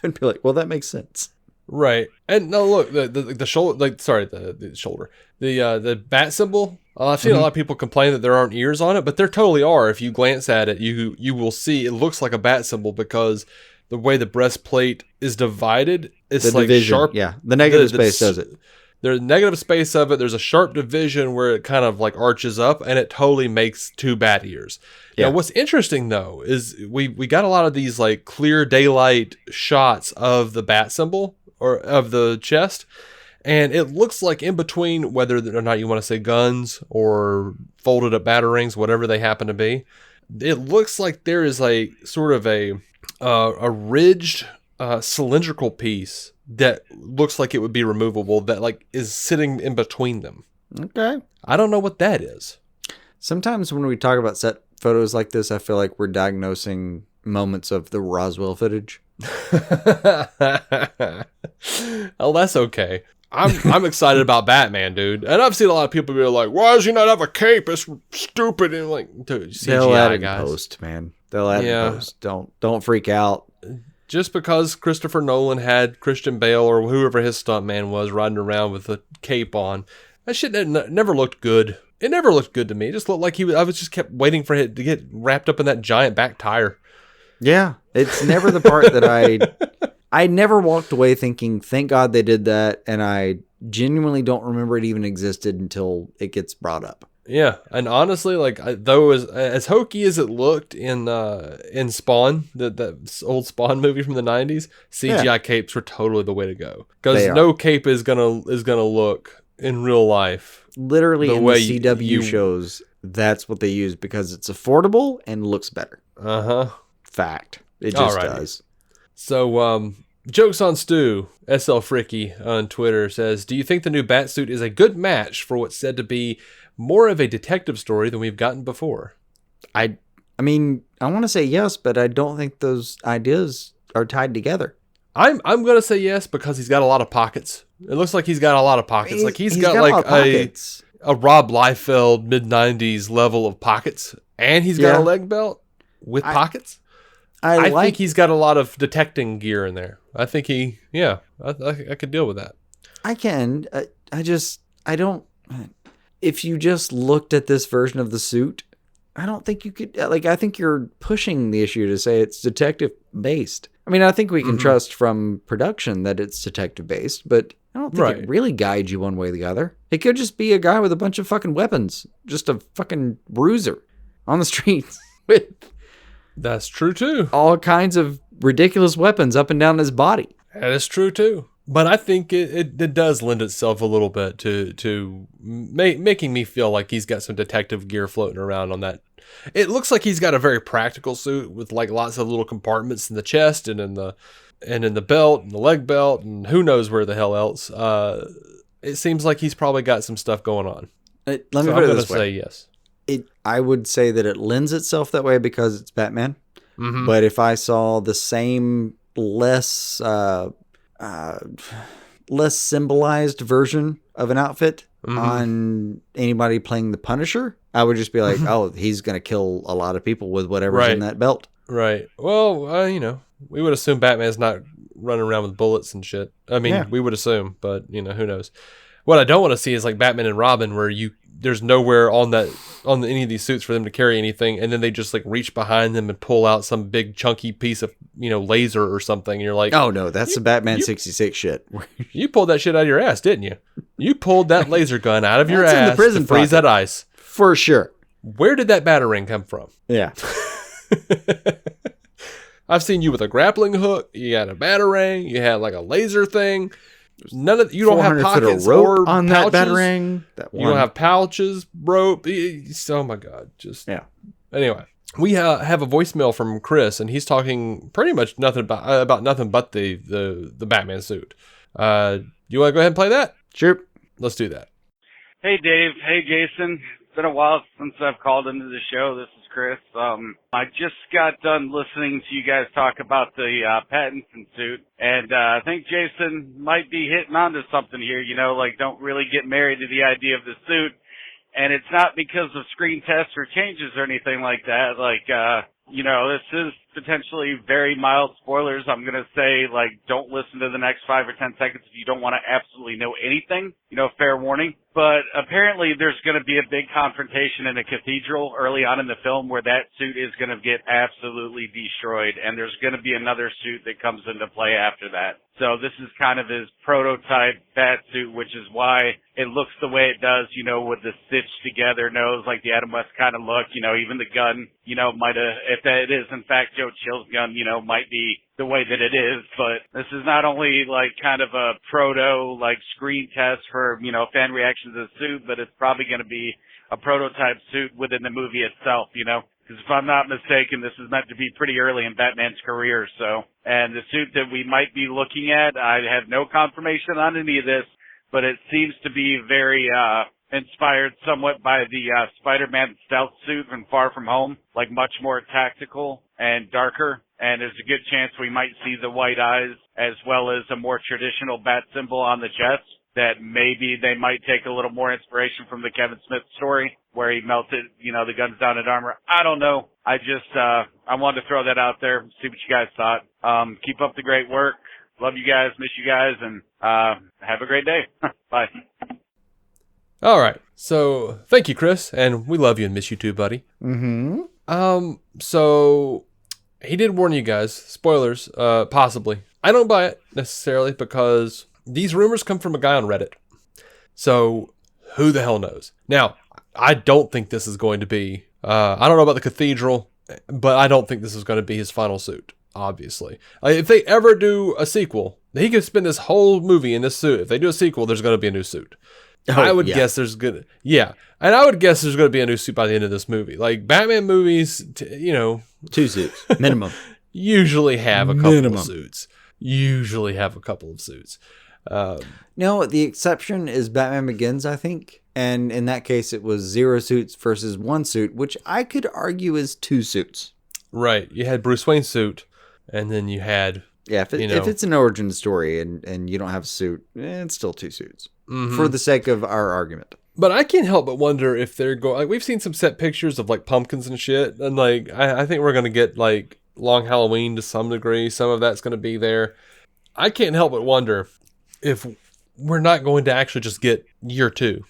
I'd be like, well, that makes sense. Right. And no, look, the shoulder, the shoulder, the bat symbol. I've seen a lot of people complain that there aren't ears on it, but there totally are. If you glance at it, you will see it looks like a bat symbol, because the way the breastplate is divided, it's like division, sharp. Yeah, the negative space does it. There's a negative space of it. There's a sharp division where it kind of like arches up, and it totally makes two bat ears. Yeah. Now, what's interesting though is we got a lot of these like clear daylight shots of the bat symbol or of the chest. And it looks like in between, whether or not you want to say guns or folded up batarangs, whatever they happen to be, it looks like there is a sort of a ridged cylindrical piece that looks like it would be removable that like is sitting in between them. Okay. I don't know what that is. Sometimes when we talk about set photos like this, I feel like we're diagnosing moments of the Roswell footage. Oh, that's okay. I'm excited about Batman, dude. And I've seen a lot of people be like, why does he not have a cape? It's stupid. And like, dude, CGI, They'll add it guys. in post, man. They'll add it in post. Don't freak out. Just because Christopher Nolan had Christian Bale or whoever his stuntman was riding around with a cape on, that shit never looked good. It never looked good to me. It just looked like I was just kept waiting for it to get wrapped up in that giant back tire. Yeah, it's never the part that I never walked away thinking, thank God they did that, and I genuinely don't remember it even existed until it gets brought up. Yeah, and honestly, like though as hokey as it looked in Spawn, that old Spawn movie from the 90s, CGI capes were totally the way to go because no cape is gonna look in real life. Literally in the CW shows, that's what they use because it's affordable and looks better. Fact. It just does. So, Jokes on Stu, SL Fricky on Twitter says, do you think the new Batsuit is a good match for what's said to be more of a detective story than we've gotten before? I mean, I want to say yes, but I don't think those ideas are tied together. I'm going to say yes because he's got a lot of pockets. It looks like he's got a lot of pockets. Like he's got like a Rob Liefeld mid-90s level of pockets. And he's got a leg belt with pockets. I think he's got a lot of detecting gear in there. I think I could deal with that. I can. I don't. If you just looked at this version of the suit, I don't think you could. Like, I think you're pushing the issue to say it's detective based. I mean, I think we can trust from production that it's detective based, but I don't think it really guides you one way or the other. It could just be a guy with a bunch of fucking weapons, just a fucking bruiser on the streets with. That's true too. All kinds of ridiculous weapons up and down his body. That is true too. But I think it does lend itself a little bit to making me feel like he's got some detective gear floating around on that. It looks like he's got a very practical suit with like lots of little compartments in the chest and in the belt and the leg belt and who knows where the hell else. It seems like he's probably got some stuff going on. Let me put it this way. Say yes. I would say that it lends itself that way because it's Batman. Mm-hmm. But if I saw the same less symbolized version of an outfit on anybody playing the Punisher, I would just be like, oh, he's going to kill a lot of people with whatever's in that belt. Right. Well, we would assume Batman's not running around with bullets and shit. I mean, we would assume, but who knows? What I don't want to see is like Batman and Robin where there's nowhere on any of these suits for them to carry anything, and then they just like reach behind them and pull out some big chunky piece of laser or something, and you're like, oh no, that's the Batman 66 shit. You pulled that shit out of your ass, didn't you? You pulled that laser gun out of your ass in the prison to freeze that ice for sure. Where did that batarang come from? Yeah. I've seen you with a grappling hook. You had a batarang. You had like a laser thing. None of you don't have pockets or on pouches. That batarang. You don't have pouches, rope. Oh my god! Anyway, we have a voicemail from Chris, and he's talking pretty much nothing about nothing but the Batman suit. You want to go ahead and play that? Sure. Let's do that. Hey Dave. Hey Jason. It's been a while since I've called into the show. This is Chris. I just got done listening to you guys talk about the Pattinson suit, and I think Jason might be hitting onto something here. Like don't really get married to the idea of the suit, and it's not because of screen tests or changes or anything like that. Like, this is potentially very mild spoilers. I'm going to say, like, don't listen to the next 5 or 10 seconds if you don't want to absolutely know anything. Fair warning. But apparently there's going to be a big confrontation in a cathedral early on in the film where that suit is going to get absolutely destroyed, and there's going to be another suit that comes into play after that. So this is kind of his prototype bat suit, which is why it looks the way it does, with the stitched together nose, like the Adam West kind of look. Even the gun, might have, if that is in fact Joe Chill's gun, might be the way that it is. But this is not only like kind of a proto like screen test for, fan reactions to the suit, but it's probably going to be a prototype suit within the movie itself. because if I'm not mistaken, this is meant to be pretty early in Batman's career. So, and the suit that we might be looking at, I have no confirmation on any of this, but it seems to be very inspired somewhat by the Spider-Man stealth suit from Far From Home, like much more tactical and darker. And there's a good chance we might see the white eyes as well as a more traditional bat symbol on the chest. That maybe they might take a little more inspiration from the Kevin Smith story where he melted, the guns down at armor. I don't know. I just, I wanted to throw that out there, see what you guys thought. Keep up the great work. Love you guys, miss you guys, and have a great day. Bye. All right. So thank you, Chris, and we love you and miss you too, buddy. Mm-hmm. So he did warn you guys, spoilers, possibly. I don't buy it necessarily because these rumors come from a guy on Reddit. So who the hell knows? Now, I don't think this is going to be, I don't know about the Cathedral, but I don't think this is going to be his final suit, obviously. If they ever do a sequel, he could spend this whole movie in this suit. If they do a sequel, there's going to be a new suit. I would guess there's and I would guess there's going to be a new suit by the end of this movie. Like Batman movies, 2 suits minimum. Usually have a couple of suits. No, the exception is Batman Begins, I think. And in that case, it was 0 suits versus 1 suit, which I could argue is 2 suits. Right. You had Bruce Wayne's suit, and then you had... Yeah, if it's an origin story and you don't have a suit, it's still 2 suits. Mm-hmm. For the sake of our argument. But I can't help but wonder if they're going... Like, we've seen some set pictures of, like, pumpkins and shit, and, like, I think we're going to get, like, Long Halloween to some degree. Some of that's going to be there. I can't help but wonder if we're not going to actually just get year 2.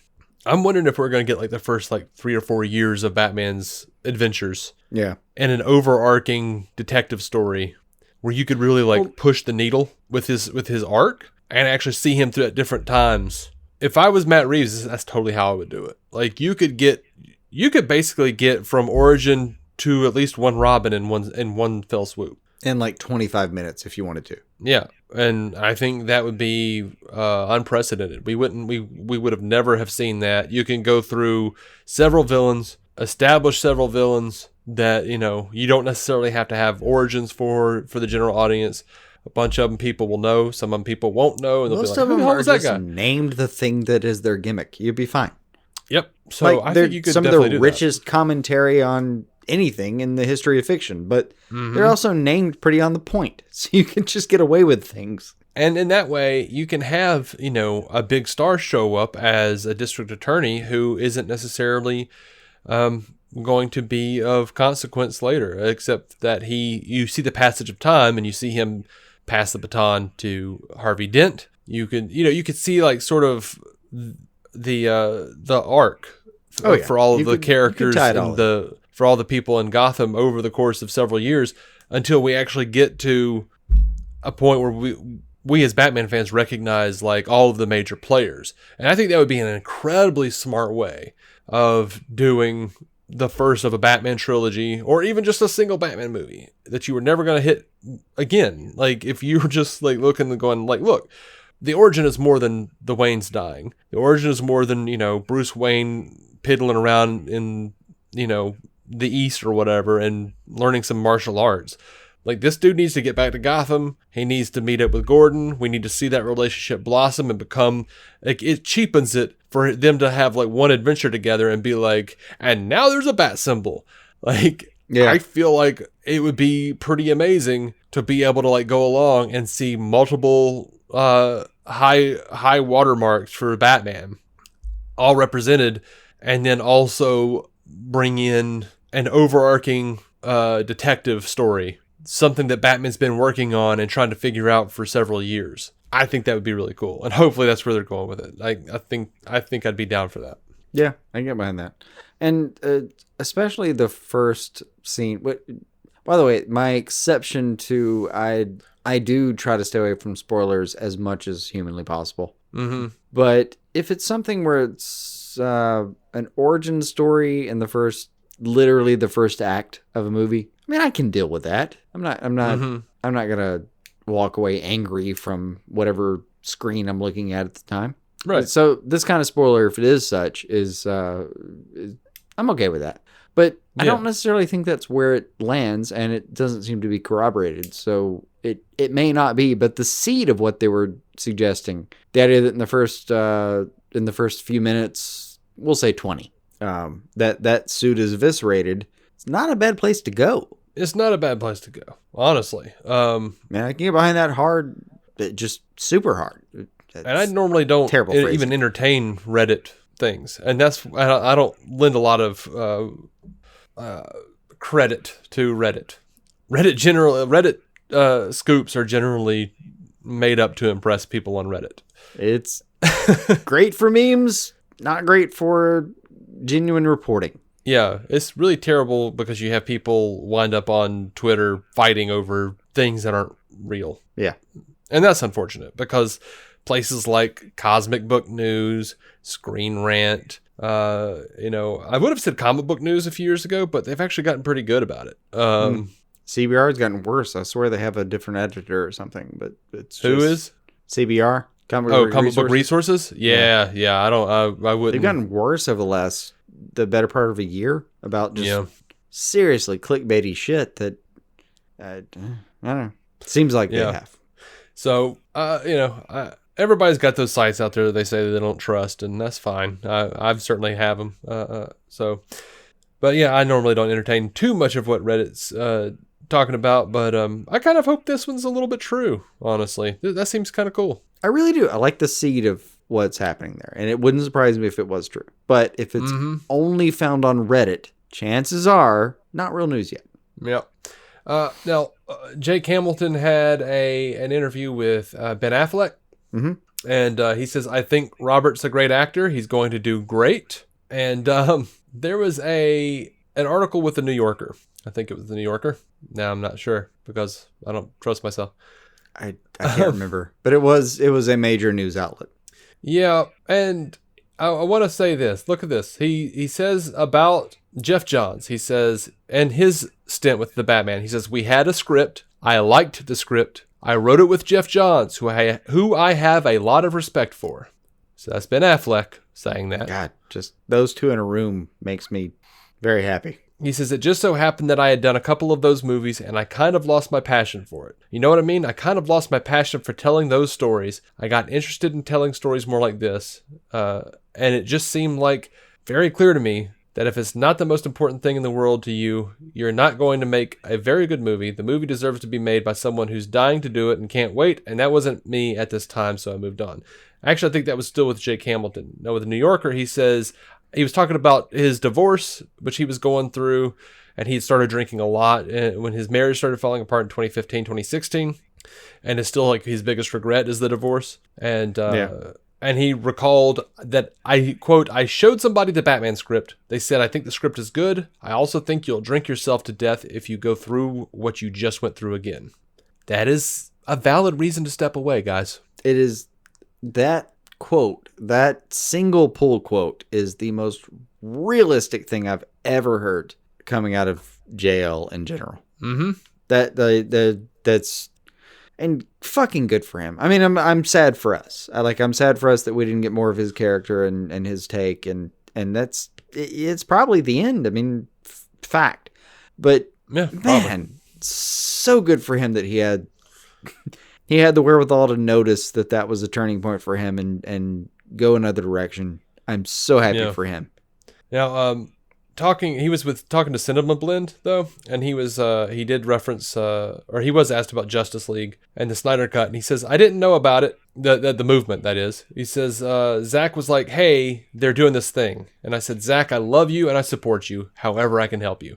I'm wondering if we're going to get, like, the first, like, 3 or 4 years of Batman's adventures. Yeah. And an overarching detective story where you could really, like, push the needle with his arc and actually see him through at different times. If I was Matt Reeves, that's totally how I would do it. Like, you could basically get from origin to at least one Robin in one fell swoop. In like 25 minutes if you wanted to. Yeah. And I think that would be unprecedented. We would have never have seen that. You can go through several villains, establish several villains that, you don't necessarily have to have origins for the general audience. A bunch of them people will know. Some of them people won't know. And most they'll be like, of them are that just guy? Named the thing that is their gimmick. You'd be fine. Yep. So I think you could some of definitely the do richest commentary on anything in the history of fiction, but they're also named pretty on the point. So you can just get away with things. And in that way, you can have, a big star show up as a district attorney who isn't necessarily going to be of consequence later, except that you see the passage of time and you see him pass the baton to Harvey Dent. You could see like sort of the arc for all of the characters and for all the people in Gotham over the course of several years until we actually get to a point where we as Batman fans recognize like all of the major players. And I think that would be an incredibly smart way of doing the first of a Batman trilogy, or even just a single Batman movie that you were never going to hit again. Like if you were just like looking and going like, look, the origin is more than the Waynes dying. The origin is more than, Bruce Wayne piddling around in, the East or whatever and learning some martial arts. Like this dude needs to get back to Gotham. He needs to meet up with Gordon. We need to see that relationship blossom and become like, it cheapens it for them to have like one adventure together and be like, and now there's a bat symbol. Like, yeah. I feel like it would be pretty amazing to be able to like go along and see multiple high watermarks for Batman all represented, and then also bring in an overarching detective story, something that Batman's been working on and trying to figure out for several years. I think that would be really cool, and hopefully that's where they're going with it. I think I'd be down for that. Yeah, I can get behind that, and especially the first scene. By the way, my exception to I do try to stay away from spoilers as much as humanly possible. Mm-hmm. But if it's something where it's an origin story in literally the first act of a movie, I mean, I can deal with that. I'm not gonna walk away angry from whatever screen I'm looking at the time. Right. So this kind of spoiler, if it is such, is I'm okay with that. But I Yeah. don't necessarily think that's where it lands, and it doesn't seem to be corroborated. So it may not be, but the seed of what they were suggesting, the idea that in the first few minutes, we'll say 20, that suit is eviscerated, it's not a bad place to go. It's not a bad place to go, honestly. Man, I can get behind that hard, just super hard. And I normally don't terrible even entertain Reddit things, and I don't lend a lot of credit to Reddit. Reddit scoops are generally made up to impress people on Reddit. It's great for memes, not great for genuine reporting. Yeah, it's really terrible because you have people wind up on Twitter fighting over things that aren't real. Yeah. And that's unfortunate because places like Cosmic Book News, Screen Rant, I would have said Comic Book News a few years ago, but they've actually gotten pretty good about it. CBR has gotten worse. I swear they have a different editor or something, but it's Who is? CBR? Comic Book Resources? Yeah. I wouldn't. They've gotten worse over the better part of a year about just seriously clickbaity shit that, I don't know. Seems like they have. So, everybody's got those sites out there that they say that they don't trust, and that's fine. I've certainly have them. But yeah, I normally don't entertain too much of what Reddit's talking about, but I kind of hope this one's a little bit true, honestly. That seems kind of cool. I really do. I like the seed of what's happening there, and it wouldn't surprise me if it was true. But if it's only found on Reddit, chances are not real news yet. Yeah. Now, Jake Hamilton had an interview with Ben Affleck, and he says, "I think Robert's a great actor. He's going to do great." And there was an article with the New Yorker. I think it was the New Yorker. Now I'm not sure because I don't trust myself. I can't remember, but it was a major news outlet. Yeah, and I want to say this. Look at this. He says about Geoff Johns. He says, and his stint with the Batman, he says, "We had a script. I liked the script. I wrote it with Geoff Johns, who I have a lot of respect for." So that's Ben Affleck saying that. God, just those two in a room makes me very happy. He says, "It just so happened that I had done a couple of those movies and I kind of lost my passion for it. You know what I mean? I kind of lost my passion for telling those stories. I got interested in telling stories more like this. And it just seemed like very clear to me that if it's not the most important thing in the world to you, you're not going to make a very good movie. The movie deserves to be made by someone who's dying to do it and can't wait. And that wasn't me at this time, so I moved on." Actually, I think that was still with Jake Hamilton. Now, with the New Yorker, he says he was talking about his divorce, which he was going through, and he started drinking a lot when his marriage started falling apart in 2015, 2016. And it's still like his biggest regret is the divorce. And and he recalled that, I quote, "I showed somebody the Batman script. They said, I think the script is good. I also think you'll drink yourself to death if you go through what you just went through again." That is a valid reason to step away, guys. It is. That quote, that single pull quote, is the most realistic thing I've ever heard coming out of JL in general. Mm-hmm. That's and fucking good for him. I mean, I'm sad for us. I'm sad for us that we didn't get more of his character and his take, and it's probably the end. I mean, fact. But yeah, man, so good for him that he had the wherewithal to notice that was a turning point for him and go another direction. I'm so happy for him. Now, he was talking to Cinema Blend though, and he did reference, or he was asked about Justice League and the Snyder Cut, and he says, "I didn't know about it, the movement, that is." He says, "Zach was like, hey, they're doing this thing." And I said, "Zach, I love you and I support you, however I can help you.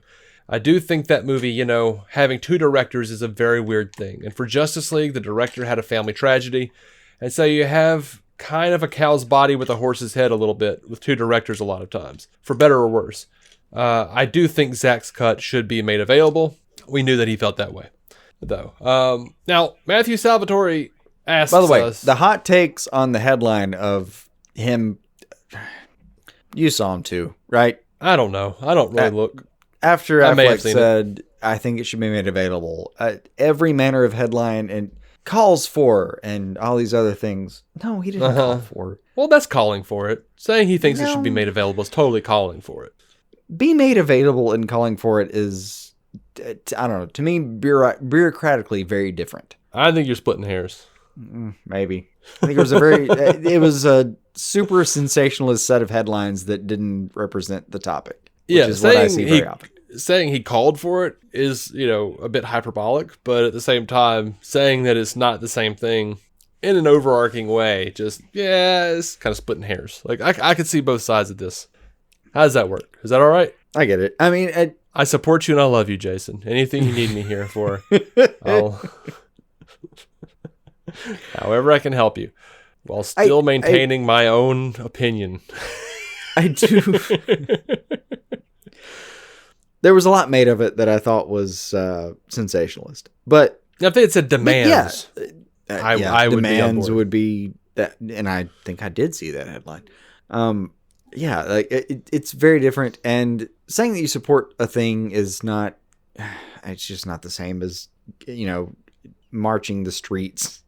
I do think that movie, having two directors is a very weird thing. And for Justice League, the director had a family tragedy. And so you have kind of a cow's body with a horse's head a little bit with two directors a lot of times, for better or worse. I do think Zach's cut should be made available." We knew that he felt that way, though. Now, Matthew Salvatore asks us... By the way, the hot takes on the headline of him... You saw him too, right? I don't know. I don't really look... After Affleck said, "I think it should be made available," every manner of headline and calls for and all these other things. No, he didn't call for. Well, that's calling for it. Saying he thinks it should be made available is totally calling for it. be made available and calling for it is, I don't know, to me, bureaucratically very different. I think you're splitting hairs. Maybe. I think it was a super sensationalist set of headlines that didn't represent the topic. Which is what I see very often. Saying he called for it is, a bit hyperbolic, but at the same time, saying that it's not the same thing in an overarching way, it's kind of splitting hairs. Like, I could see both sides of this. How does that work? Is that all right? I get it. I mean, I support you and I love you, Jason. Anything you need me here for, however I can help you, while still maintaining my own opinion. I do. There was a lot made of it that I thought was sensationalist, but if they had said demands, I would demands be on board. would be that, and I think I did see that headline. Like it's very different, and saying that you support a thing is not. It's just not the same as marching the streets,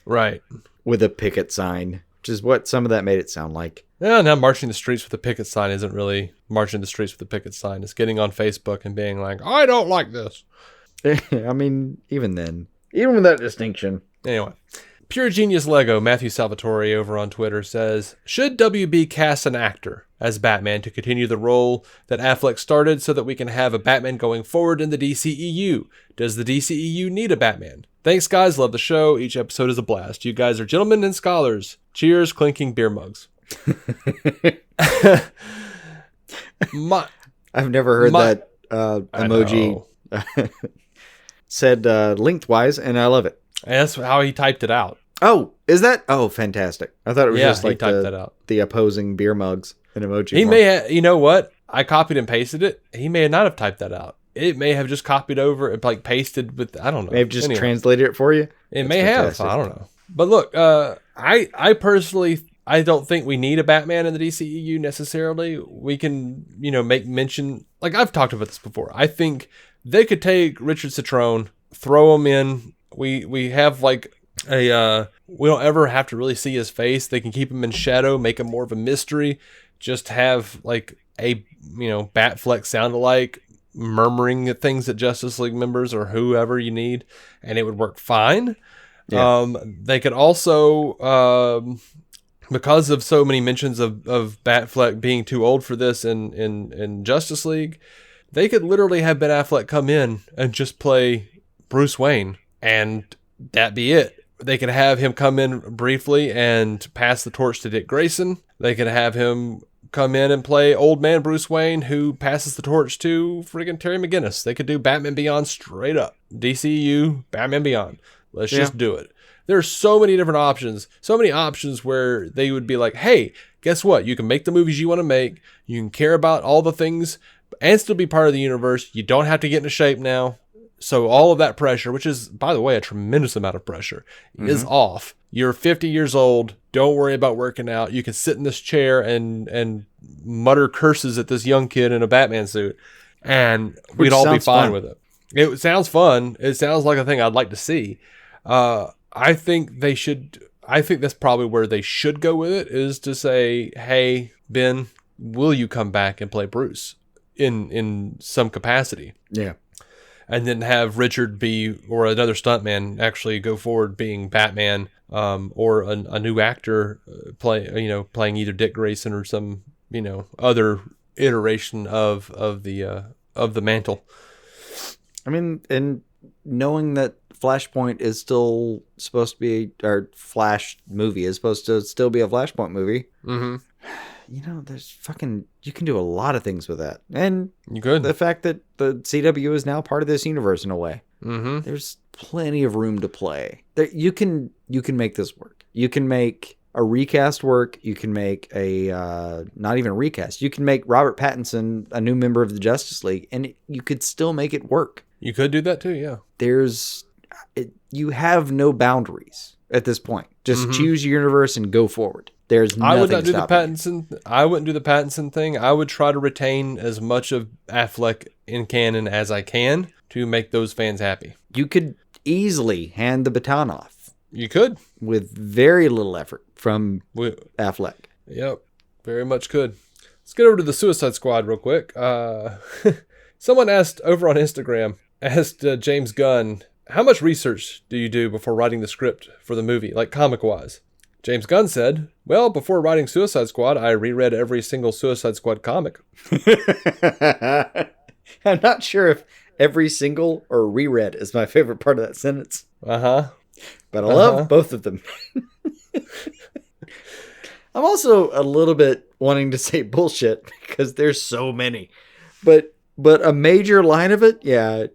right, with a picket sign, which is what some of that made it sound like. Yeah, now marching the streets with a picket sign isn't really marching the streets with a picket sign. It's getting on Facebook and being like, I don't like this. I mean, even then, even with that distinction. Anyway, Pure Genius Lego, Matthew Salvatore over on Twitter says, should WB cast an actor as Batman to continue the role that Affleck started so that we can have a Batman going forward in the DCEU? Does the DCEU need a Batman? Thanks, guys. Love the show. Each episode is a blast. You guys are gentlemen and scholars. Cheers, clinking beer mugs. I've never heard that emoji said lengthwise, and I love it. And that's how he typed it out. Oh, is that? Oh, fantastic. I thought it was just like that out. The opposing beer mugs and emoji. He may have, you know what? I copied and pasted it. He may not have typed that out. It may have just copied over and like pasted with, I don't know. May have just translated it for you. It may fantastic. Have. I don't know. But look, I personally, I don't think we need a Batman in the DCEU necessarily. We can, make mention, like I've talked about this before. I think they could take Richard Citrone, throw him in. We have like we don't ever have to really see his face. They can keep him in shadow, make him more of a mystery. Just have like a, Batfleck sound-alike murmuring things at Justice League members or whoever you need, and it would work fine. Yeah. They could also, because of so many mentions of Batfleck being too old for this in Justice League, they could literally have Ben Affleck come in and just play Bruce Wayne, and that be it. They could have him come in briefly and pass the torch to Dick Grayson. They could have him come in and play old man Bruce Wayne, who passes the torch to friggin' Terry McGinnis. They could do Batman Beyond straight up. DCU, Batman Beyond. Let's just do it. There's so many different options. So many options where they would be like, hey, guess what? You can make the movies you want to make. You can care about all the things and still be part of the universe. You don't have to get into shape now. So all of that pressure, which is, by the way, a tremendous amount of pressure, is off. You're 50 years old. Don't worry about working out. You can sit in this chair and mutter curses at this young kid in a Batman suit, and we'd all be fine with it. It sounds fun. It sounds like a thing I'd like to see. I think they should. I think that's probably where they should go with it, is to say, hey, Ben, will you come back and play Bruce in some capacity? Yeah. And then have Richard or another stuntman actually go forward being Batman, or a new actor playing either Dick Grayson or some other iteration of the mantle. I mean, and knowing that Flashpoint is still supposed to be, or Flash movie is supposed to still be a Flashpoint movie. Mm-hmm. You can do a lot of things with that. And you could. The fact that the CW is now part of this universe in a way. Mm-hmm. There's plenty of room to play. You can make this work. You can make a recast work. You can make not even a recast. You can make Robert Pattinson a new member of the Justice League, and you could still make it work. You could do that too, yeah. You have no boundaries at this point. Just choose your universe and go forward. There's nothing I would not do the Pattinson. I wouldn't do the Pattinson thing. I would try to retain as much of Affleck in canon as I can to make those fans happy. You could easily hand the baton off. You could. With very little effort from Affleck. Yep. Very much could. Let's get over to the Suicide Squad real quick. Someone asked over on Instagram, James Gunn, how much research do you do before writing the script for the movie, like comic-wise? James Gunn said, well, before writing Suicide Squad, I reread every single Suicide Squad comic. I'm not sure if every single or reread is my favorite part of that sentence. Uh-huh. But I love both of them. I'm also a little bit wanting to say bullshit because there's so many. But a major line of it, yeah.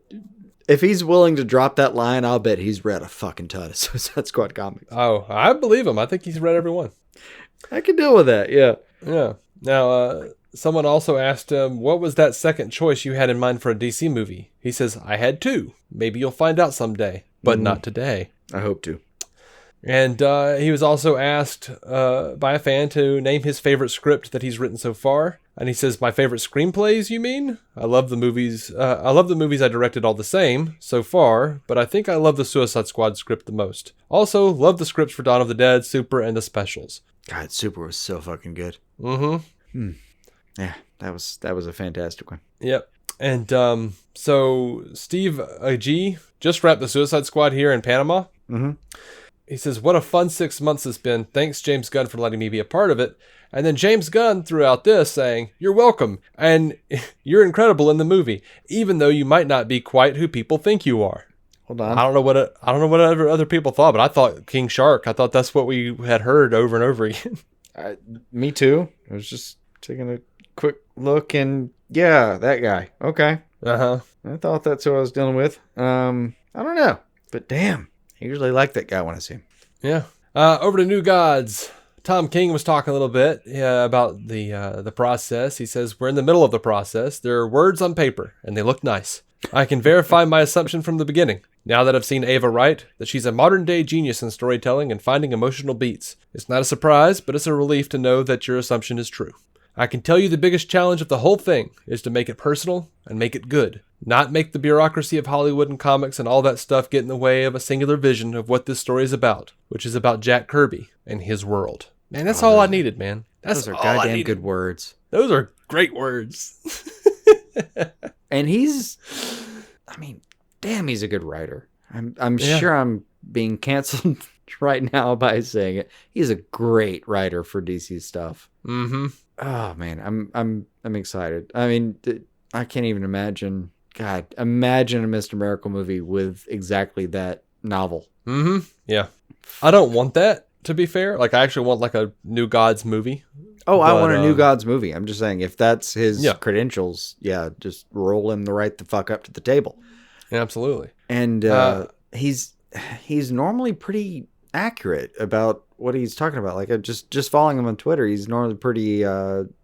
If he's willing to drop that line, I'll bet he's read a fucking ton of Suicide Squad comics. Oh, I believe him. I think he's read every one. I can deal with that, yeah. Yeah. Now, someone also asked him, what was that second choice you had in mind for a DC movie? He says, I had two. Maybe you'll find out someday, but not today. I hope to. And he was also asked by a fan to name his favorite script that he's written so far. And he says, my favorite screenplays, you mean? I love the movies. I love the movies I directed all the same so far, but I think I love the Suicide Squad script the most. Also, love the scripts for Dawn of the Dead, Super, and the specials. God, Super was so fucking good. Mm-hmm. Yeah, that was a fantastic one. Yep. And so Steve G just wrapped the Suicide Squad here in Panama. Mm-hmm. He says, what a fun 6 months it's been. Thanks, James Gunn, for letting me be a part of it. And then James Gunn threw out this saying, you're welcome. And you're incredible in the movie, even though you might not be quite who people think you are. Hold on. I don't know what other people thought, but I thought King Shark. I thought that's what we had heard over and over again. Me too. I was just taking a quick look and yeah, that guy. Okay. Uh-huh. I thought that's who I was dealing with. I don't know, but damn. I usually like that guy when I see him. Yeah. Over to New Gods. Tom King was talking a little bit about the process. He says, we're in the middle of the process. There are words on paper, and they look nice. I can verify my assumption from the beginning. Now that I've seen Ava write, that she's a modern-day genius in storytelling and finding emotional beats. It's not a surprise, but it's a relief to know that your assumption is true. I can tell you the biggest challenge of the whole thing is to make it personal and make it good. Not make the bureaucracy of Hollywood and comics and all that stuff get in the way of a singular vision of what this story is about, which is about Jack Kirby and his world. Man, that's all I needed, man. Those are goddamn good words. Those are great words. And he's a good writer. I'm sure I'm being canceled right now by saying it. He's a great writer for DC stuff. Mm-hmm. Oh man, I'm excited. I mean, I can't even imagine. God, imagine a Mr. Miracle movie with exactly that novel. Mm-hmm. Yeah. I don't want that, to be fair. Like, I actually want like a New Gods movie. Oh, I want a New Gods movie. I'm just saying, if that's his credentials, just roll him right the fuck up to the table. Yeah, absolutely. And he's normally pretty accurate about what he's talking about. Like, just following him on Twitter, he's normally pretty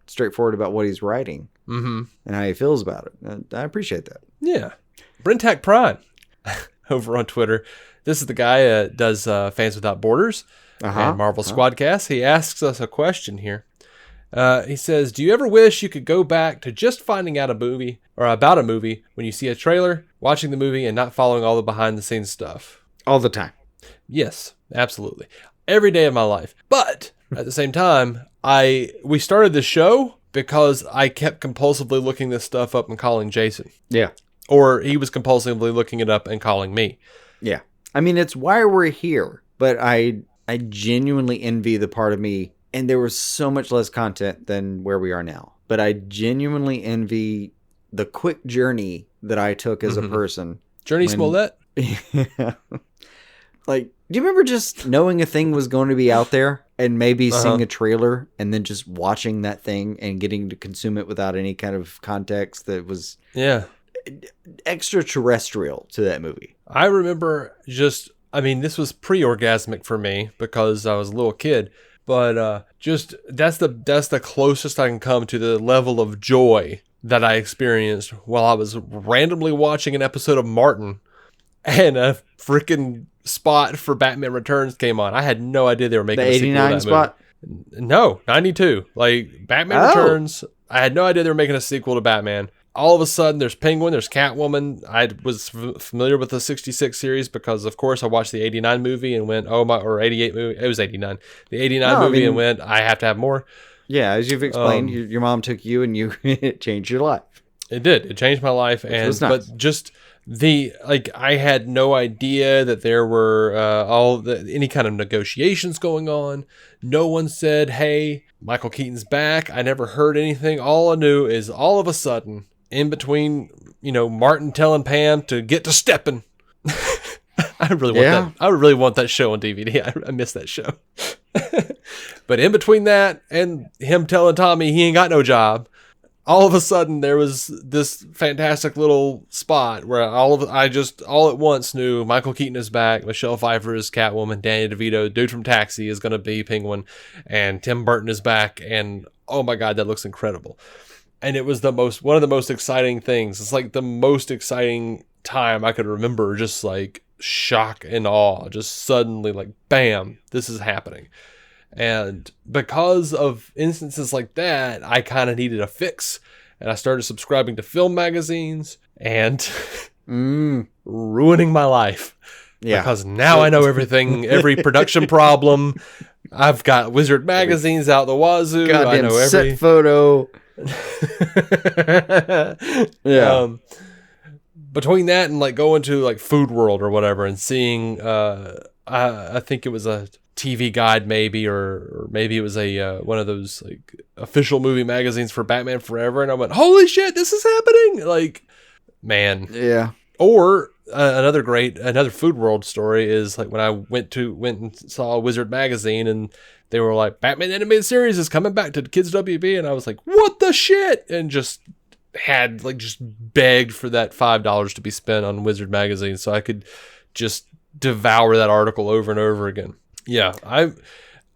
straightforward about what he's writing and how he feels about it. And I appreciate that. Yeah. Brintac Prime over on Twitter. This is the guy that does Fans Without Borders and Marvel Squadcast. He asks us a question here. He says, do you ever wish you could go back to just finding out a movie or about a movie when you see a trailer, watching the movie, and not following all the behind the scenes stuff? All the time. Yes, absolutely. Every day of my life. But at the same time, we started this show because I kept compulsively looking this stuff up and calling Jason. Yeah. Or he was compulsively looking it up and calling me. Yeah. I mean, it's why we're here. But I genuinely envy the part of me. And there was so much less content than where we are now. But I genuinely envy the quick journey that I took as a person. Journey Smollett? Yeah. Like, do you remember just knowing a thing was going to be out there and maybe seeing a trailer and then just watching that thing and getting to consume it without any kind of context that was extraterrestrial to that movie? I remember this was pre-orgasmic for me because I was a little kid. But that's the closest I can come to the level of joy that I experienced while I was randomly watching an episode of Martin and a freaking spot for Batman Returns came on. I had no idea they were making a sequel to that 89 spot? movie. No, 92. Like, Batman Returns, I had no idea they were making a sequel to Batman. All of a sudden, there's Penguin, there's Catwoman. I was familiar with the 66 series because, of course, I watched the 89 movie and went, or 88 movie. It was 89. The 89 movie and went, I have to have more. Yeah, as you've explained, your mom took you and you it changed your life. It did. It changed my life, and was nice. but just I had no idea that there were any kind of negotiations going on. No one said, "Hey, Michael Keaton's back." I never heard anything. All I knew is all of a sudden, in between, Martin telling Pam to get to stepping. I really want that show on DVD. I miss that show. But in between that and him telling Tommy he ain't got no job, all of a sudden there was this fantastic little spot where I just all at once knew Michael Keaton is back, Michelle Pfeiffer is Catwoman, Danny DeVito, dude from Taxi, is going to be Penguin, and Tim Burton is back, and oh my God, that looks incredible. And it was one of the most exciting things. It's like the most exciting time I could remember, just like shock and awe, just suddenly like, bam, this is happening. And because of instances like that, I kind of needed a fix, and I started subscribing to film magazines and ruining my life. Yeah. Because now I know everything, every production problem. I've got Wizard magazines out the wazoo. Goddamn I know set photo. Yeah. Between that and like going to like Food World or whatever and seeing, I think it was a TV Guide maybe, or maybe it was a one of those like official movie magazines for Batman Forever, and I went, holy shit, this is happening! Like, man. Yeah. Or another Food World story is like when I went and saw Wizard magazine, and they were like, Batman Animated Series is coming back to Kids WB, and I was like, what the shit? And just begged for that $5 to be spent on Wizard magazine so I could just devour that article over and over again. Yeah,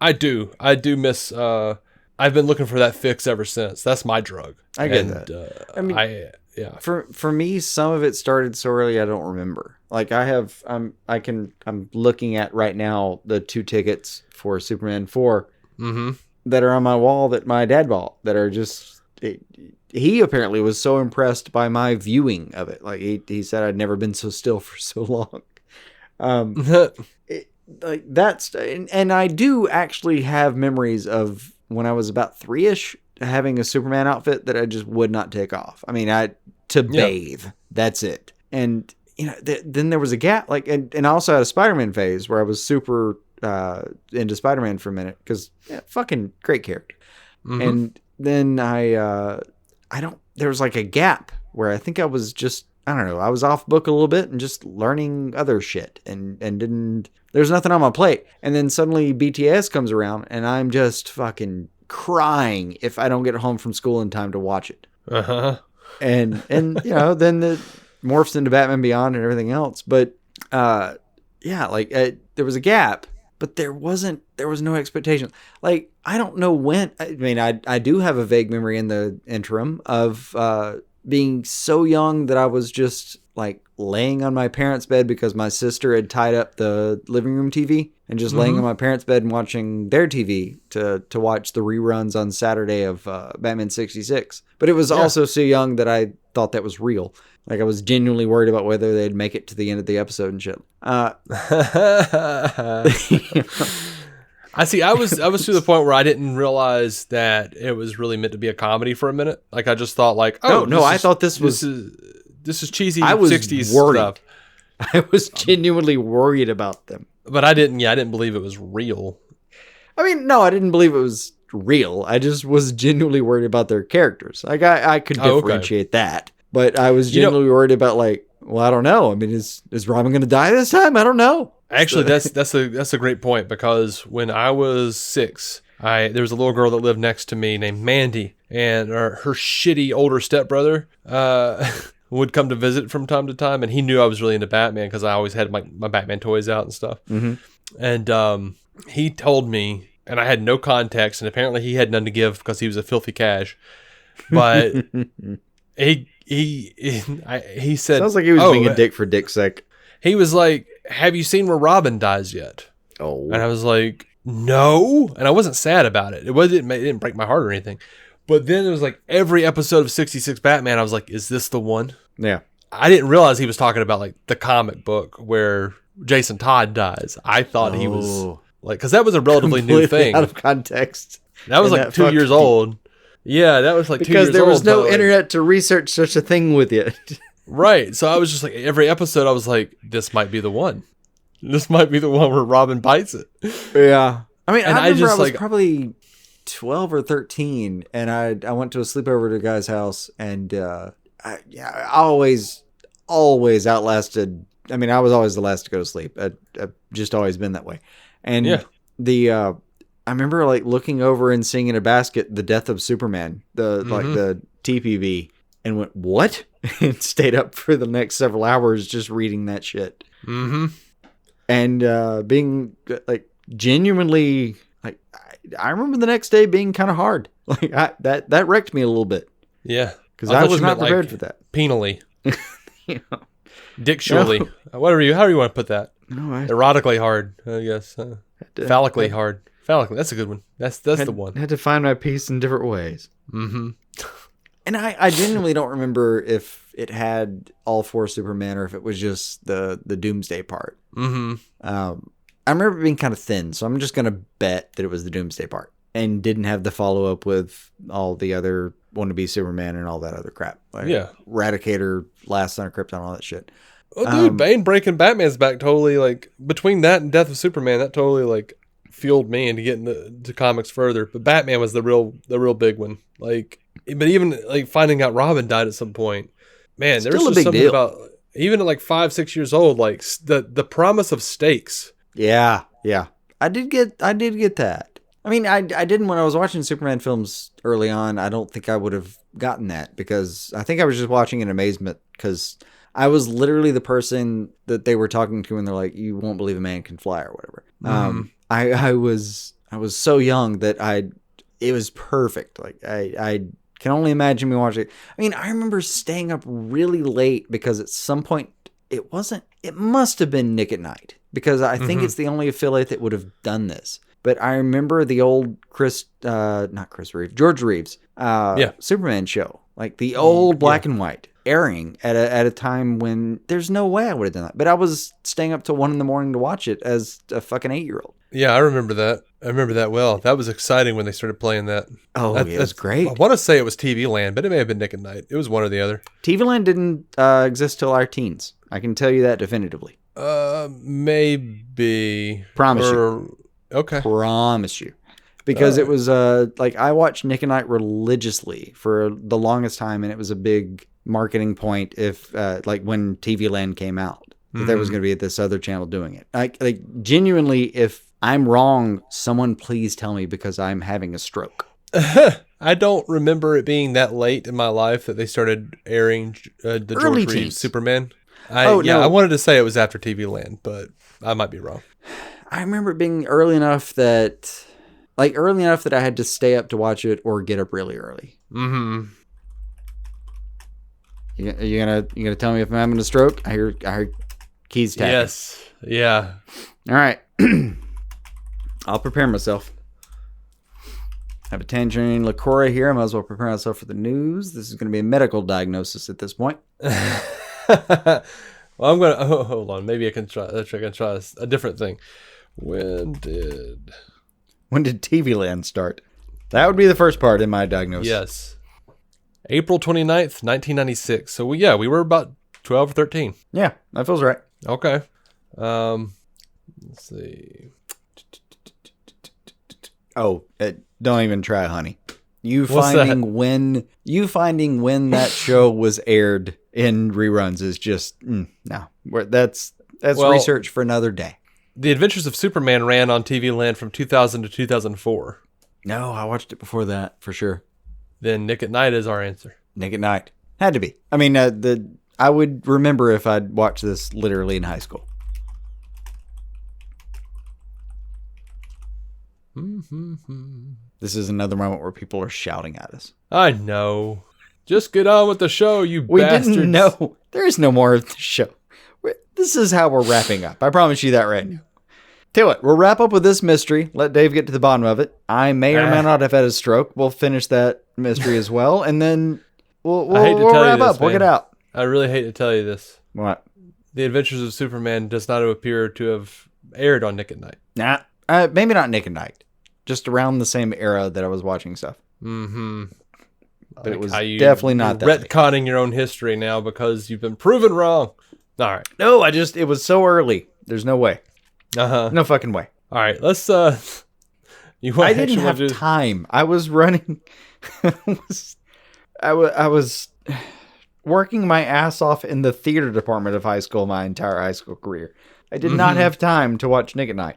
I do miss. I've been looking for that fix ever since. That's my drug. I get that. Yeah. For me, some of it started so early I don't remember. Like I'm looking at right now the 2 tickets for Superman 4 that are on my wall that my dad bought that are just. He apparently was so impressed by my viewing of it. Like he said, I'd never been so still for so long. Like that's, and I do actually have memories of when I was about 3-ish having a Superman outfit that I just would not take off. I mean, bathe, that's it. And then there was a gap, like, and I also had a Spider-Man phase where I was super into Spider-Man for a minute because fucking great character. And then there was like a gap where I think I was just, I don't know, I was off book a little bit and just learning other shit and there's nothing on my plate. And then suddenly BTS comes around and I'm just fucking crying if I don't get home from school in time to watch it. And then it morphs into Batman Beyond and everything else. But there was a gap, but there was no expectation. Like, I don't know when, I mean, I do have a vague memory in the interim of being so young that I was just like laying on my parents' bed because my sister had tied up the living room TV and just laying on my parents' bed and watching their TV to watch the reruns on Saturday of Batman 66. But it was also so young that I thought that was real. Like I was genuinely worried about whether they'd make it to the end of the episode and shit. I see. I was to the point where I didn't realize that it was really meant to be a comedy for a minute. Like I just thought, like, I thought this is cheesy. I was 60s worried. stuff. I was genuinely worried about them. But I didn't believe it was real. I mean, no, I didn't believe it was real. I just was genuinely worried about their characters. Like I could differentiate that, but I was genuinely worried about like, well, I don't know. I mean, is Robin going to die this time? I don't know. Actually, that's a great point because when I was 6, there was a little girl that lived next to me named Mandy, and her shitty older stepbrother would come to visit from time to time, and he knew I was really into Batman because I always had my Batman toys out and stuff. And he told me, and I had no context, and apparently he had none to give because he was a filthy cash. But he said, sounds like he was being a dick for dick's sake. He was like, have you seen where Robin dies yet? Oh. And I was like, no. And I wasn't sad about it. It didn't break my heart or anything. But then it was like every episode of 66 Batman, I was like, is this the one? Yeah. I didn't realize he was talking about like the comic book where Jason Todd dies. I thought he was like, because that was a relatively new thing. Out of context. That was And like that 2 years fucked me. old. Yeah, that was like 2 years Because old. there was no but, like, internet to research such a thing with it. Right. So I was just like, every episode, I was like, this might be the one. This might be the one where Robin bites it. Yeah. I mean, And I remember I just, was like- probably 12 or 13, and I went to a sleepover to a guy's house, and I always outlasted. I mean, I was always the last to go to sleep. I've just always been that way. And Yeah. I remember like looking over and seeing in a basket The Death of Superman, like the TPB, and went, what? And stayed up for the next several hours just reading that shit. Mm-hmm. And being like genuinely like, I remember the next day being kind of hard. Like that wrecked me a little bit Yeah. because I I thought was you not meant, prepared like, for that. Penally. You know? Dictually. However you want to put that. No, I Erotically hard, I guess. Phallically hard. Phallically. That's a good one. That's the one. had to find my peace in different ways. Mm-hmm. And I genuinely don't remember if it had all four Superman or if it was just the Doomsday part. Mm-hmm. I remember it being kind of thin, so I'm just going to bet that it was the Doomsday part and didn't have the follow-up with all the other wannabe Superman and all that other crap. Like Yeah. Eradicator, Last Son of Krypton, all that shit. Oh, dude, Bane breaking Batman's back totally, like, between that and Death of Superman, that totally, like, fueled me into getting to comics further. But Batman was the real big one. Like, but even, like, finding out Robin died at some point, man, there was Still a just big something deal. about, even at, like, 5-6 years old, like, the promise of stakes. Yeah. I did get that. I mean, I didn't when I was watching Superman films early on. I don't think I would have gotten that because I think I was just watching in amazement because I was literally the person that they were talking to and they're like, you won't believe a man can fly or whatever. I was so young that it was perfect. Like I can only imagine me watching it. I mean, I remember staying up really late because at some point it must have been Nick at Night because I think it's the only affiliate that would have done this. But I remember the old George Reeves, Superman show, like the old black and white airing at a time when there's no way I would have done that. But I was staying up till 1 a.m. to watch it as a fucking 8-year-old. Yeah, I remember that. I remember that well. That was exciting when they started playing that. Oh, it was great. I want to say it was TV Land, but it may have been Nick at Night. It was one or the other. TV Land didn't exist till our teens. I can tell you that definitively. Maybe. Promise you. Okay. Promise you. Because it was like I watched Nick at Night religiously for the longest time, and it was a big marketing point if like when TV Land came out that there was going to be this other channel doing it. Like genuinely, if I'm wrong, someone please tell me because I'm having a stroke. I don't remember it being that late in my life that they started airing the George Early Reeves teens. Superman. No. I wanted to say it was after TV Land, but I might be wrong. I remember it being early enough that I had to stay up to watch it or get up really early. Mm-hmm. You gonna tell me if I'm having a stroke? I hear keys tapping. Yes. Yeah. All right. I'll prepare myself. I have a tangerine liqueur here. I might as well prepare myself for the news. This is going to be a medical diagnosis at this point. Well, I'm gonna hold on. Maybe I can try a different thing. When did TV Land start? That would be the first part in my diagnosis. Yes, April 29th, 1996. So we were about 12 or 13. Yeah, that feels right. Okay. Let's see. Oh, don't even try, honey. You What's finding when that show was aired in reruns is just no. That's Well, research for another day. The Adventures of Superman ran on TV Land from 2000 to 2004. No, I watched it before that for sure. Then Nick at Night is our answer. Nick at Night had to be. I mean, I would remember if I'd watched this literally in high school. This is another moment where people are shouting at us. I know. Just get on with the show, you We bastards. didn't know. There is no more of the show. This is how we're wrapping up. I promise you that right now. Tell you what, we'll wrap up with this mystery. Let Dave get to the bottom of it. I may or may not have had a stroke. We'll finish that mystery as well, and then we'll wrap up. We'll get out. I really hate to tell you this. What? The Adventures of Superman does not appear to have aired on Nick at Night. Nah, maybe not Nick at Night. just around the same era that I was watching stuff. Mm-hmm. But it was definitely not that late. Retconning your own history now because you've been proven wrong. All right. No, it was so early. There's no way. Uh-huh. No fucking way. All right, let's I didn't have time. I was running. I was working my ass off in the theater department of high school my entire high school career. I did not have time to watch Nick at Night.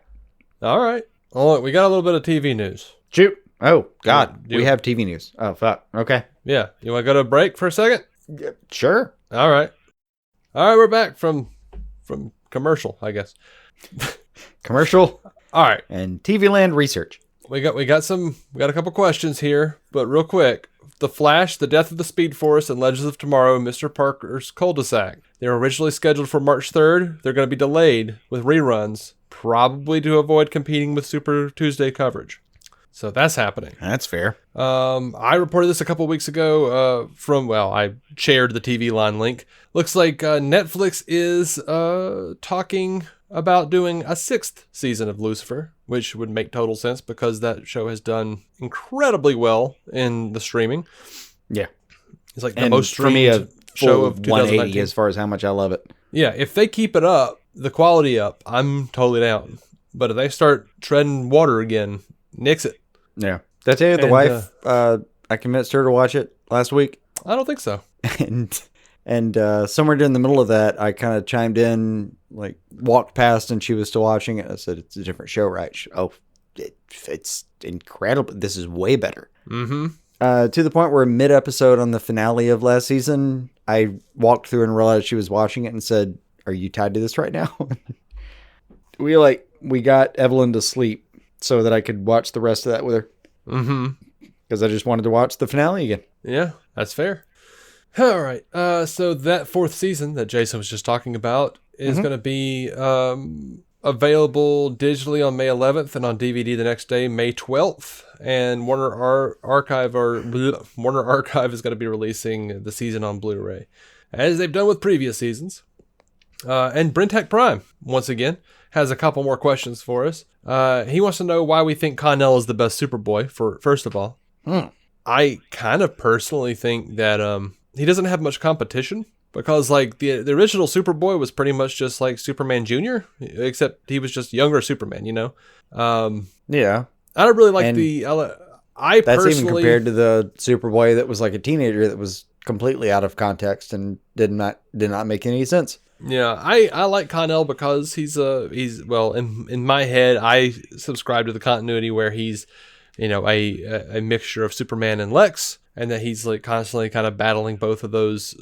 All right. Oh, look, we got a little bit of TV news. Shoot. Oh, God. We have TV news. Oh, fuck. Okay. Yeah. You want to go to a break for a second? Yeah, sure. All right. We're back from commercial, I guess. Commercial. All right. And TV Land research. We got a couple questions here, but real quick. The Flash, The Death of the Speed Force, and Legends of Tomorrow, Mr. Parker's Cul-de-sac. They were originally scheduled for March 3rd. They're going to be delayed with reruns, probably to avoid competing with Super Tuesday coverage. So that's happening. That's fair. I reported this a couple weeks ago I shared the TV Line link. Looks like Netflix is talking about doing a 6th season of Lucifer, which would make total sense because that show has done incredibly well in the streaming. Yeah. It's like the most streamed show of 180 as far as how much I love it. Yeah, if they keep it up, the quality up, I'm totally down. But if they start treading water again, nix it. Yeah. Did I tell you the wife, I convinced her to watch it last week? I don't think so. And somewhere during the middle of that, I kind of chimed in, like walked past, and she was still watching it. I said, "It's a different show, right?" It's incredible. This is way better. Mm-hmm. To the point where mid-episode on the finale of last season, I walked through and realized she was watching it and said, "Are you tied to this right now?" we got Evelyn to sleep so that I could watch the rest of that with her. Mm-hmm. Because I just wanted to watch the finale again. Yeah, that's fair. All right. So that 4th season that Jason was just talking about is going to be available digitally on May 11th and on DVD the next day, May 12th. And Warner Archive is going to be releasing the season on Blu-ray, as they've done with previous seasons. And Brentech Prime, once again, has a couple more questions for us. He wants to know why we think Connell is the best Superboy, first of all. I kind of personally think that he doesn't have much competition because, like, the original Superboy was pretty much just like Superman Jr., except he was just younger Superman, you know? Yeah. I don't really like that's even compared to the Superboy that was like a teenager that was completely out of context and did not make any sense. Yeah, I like Connell because he's in my head I subscribe to the continuity where he's, you know, a mixture of Superman and Lex, and that he's like constantly kind of battling both of those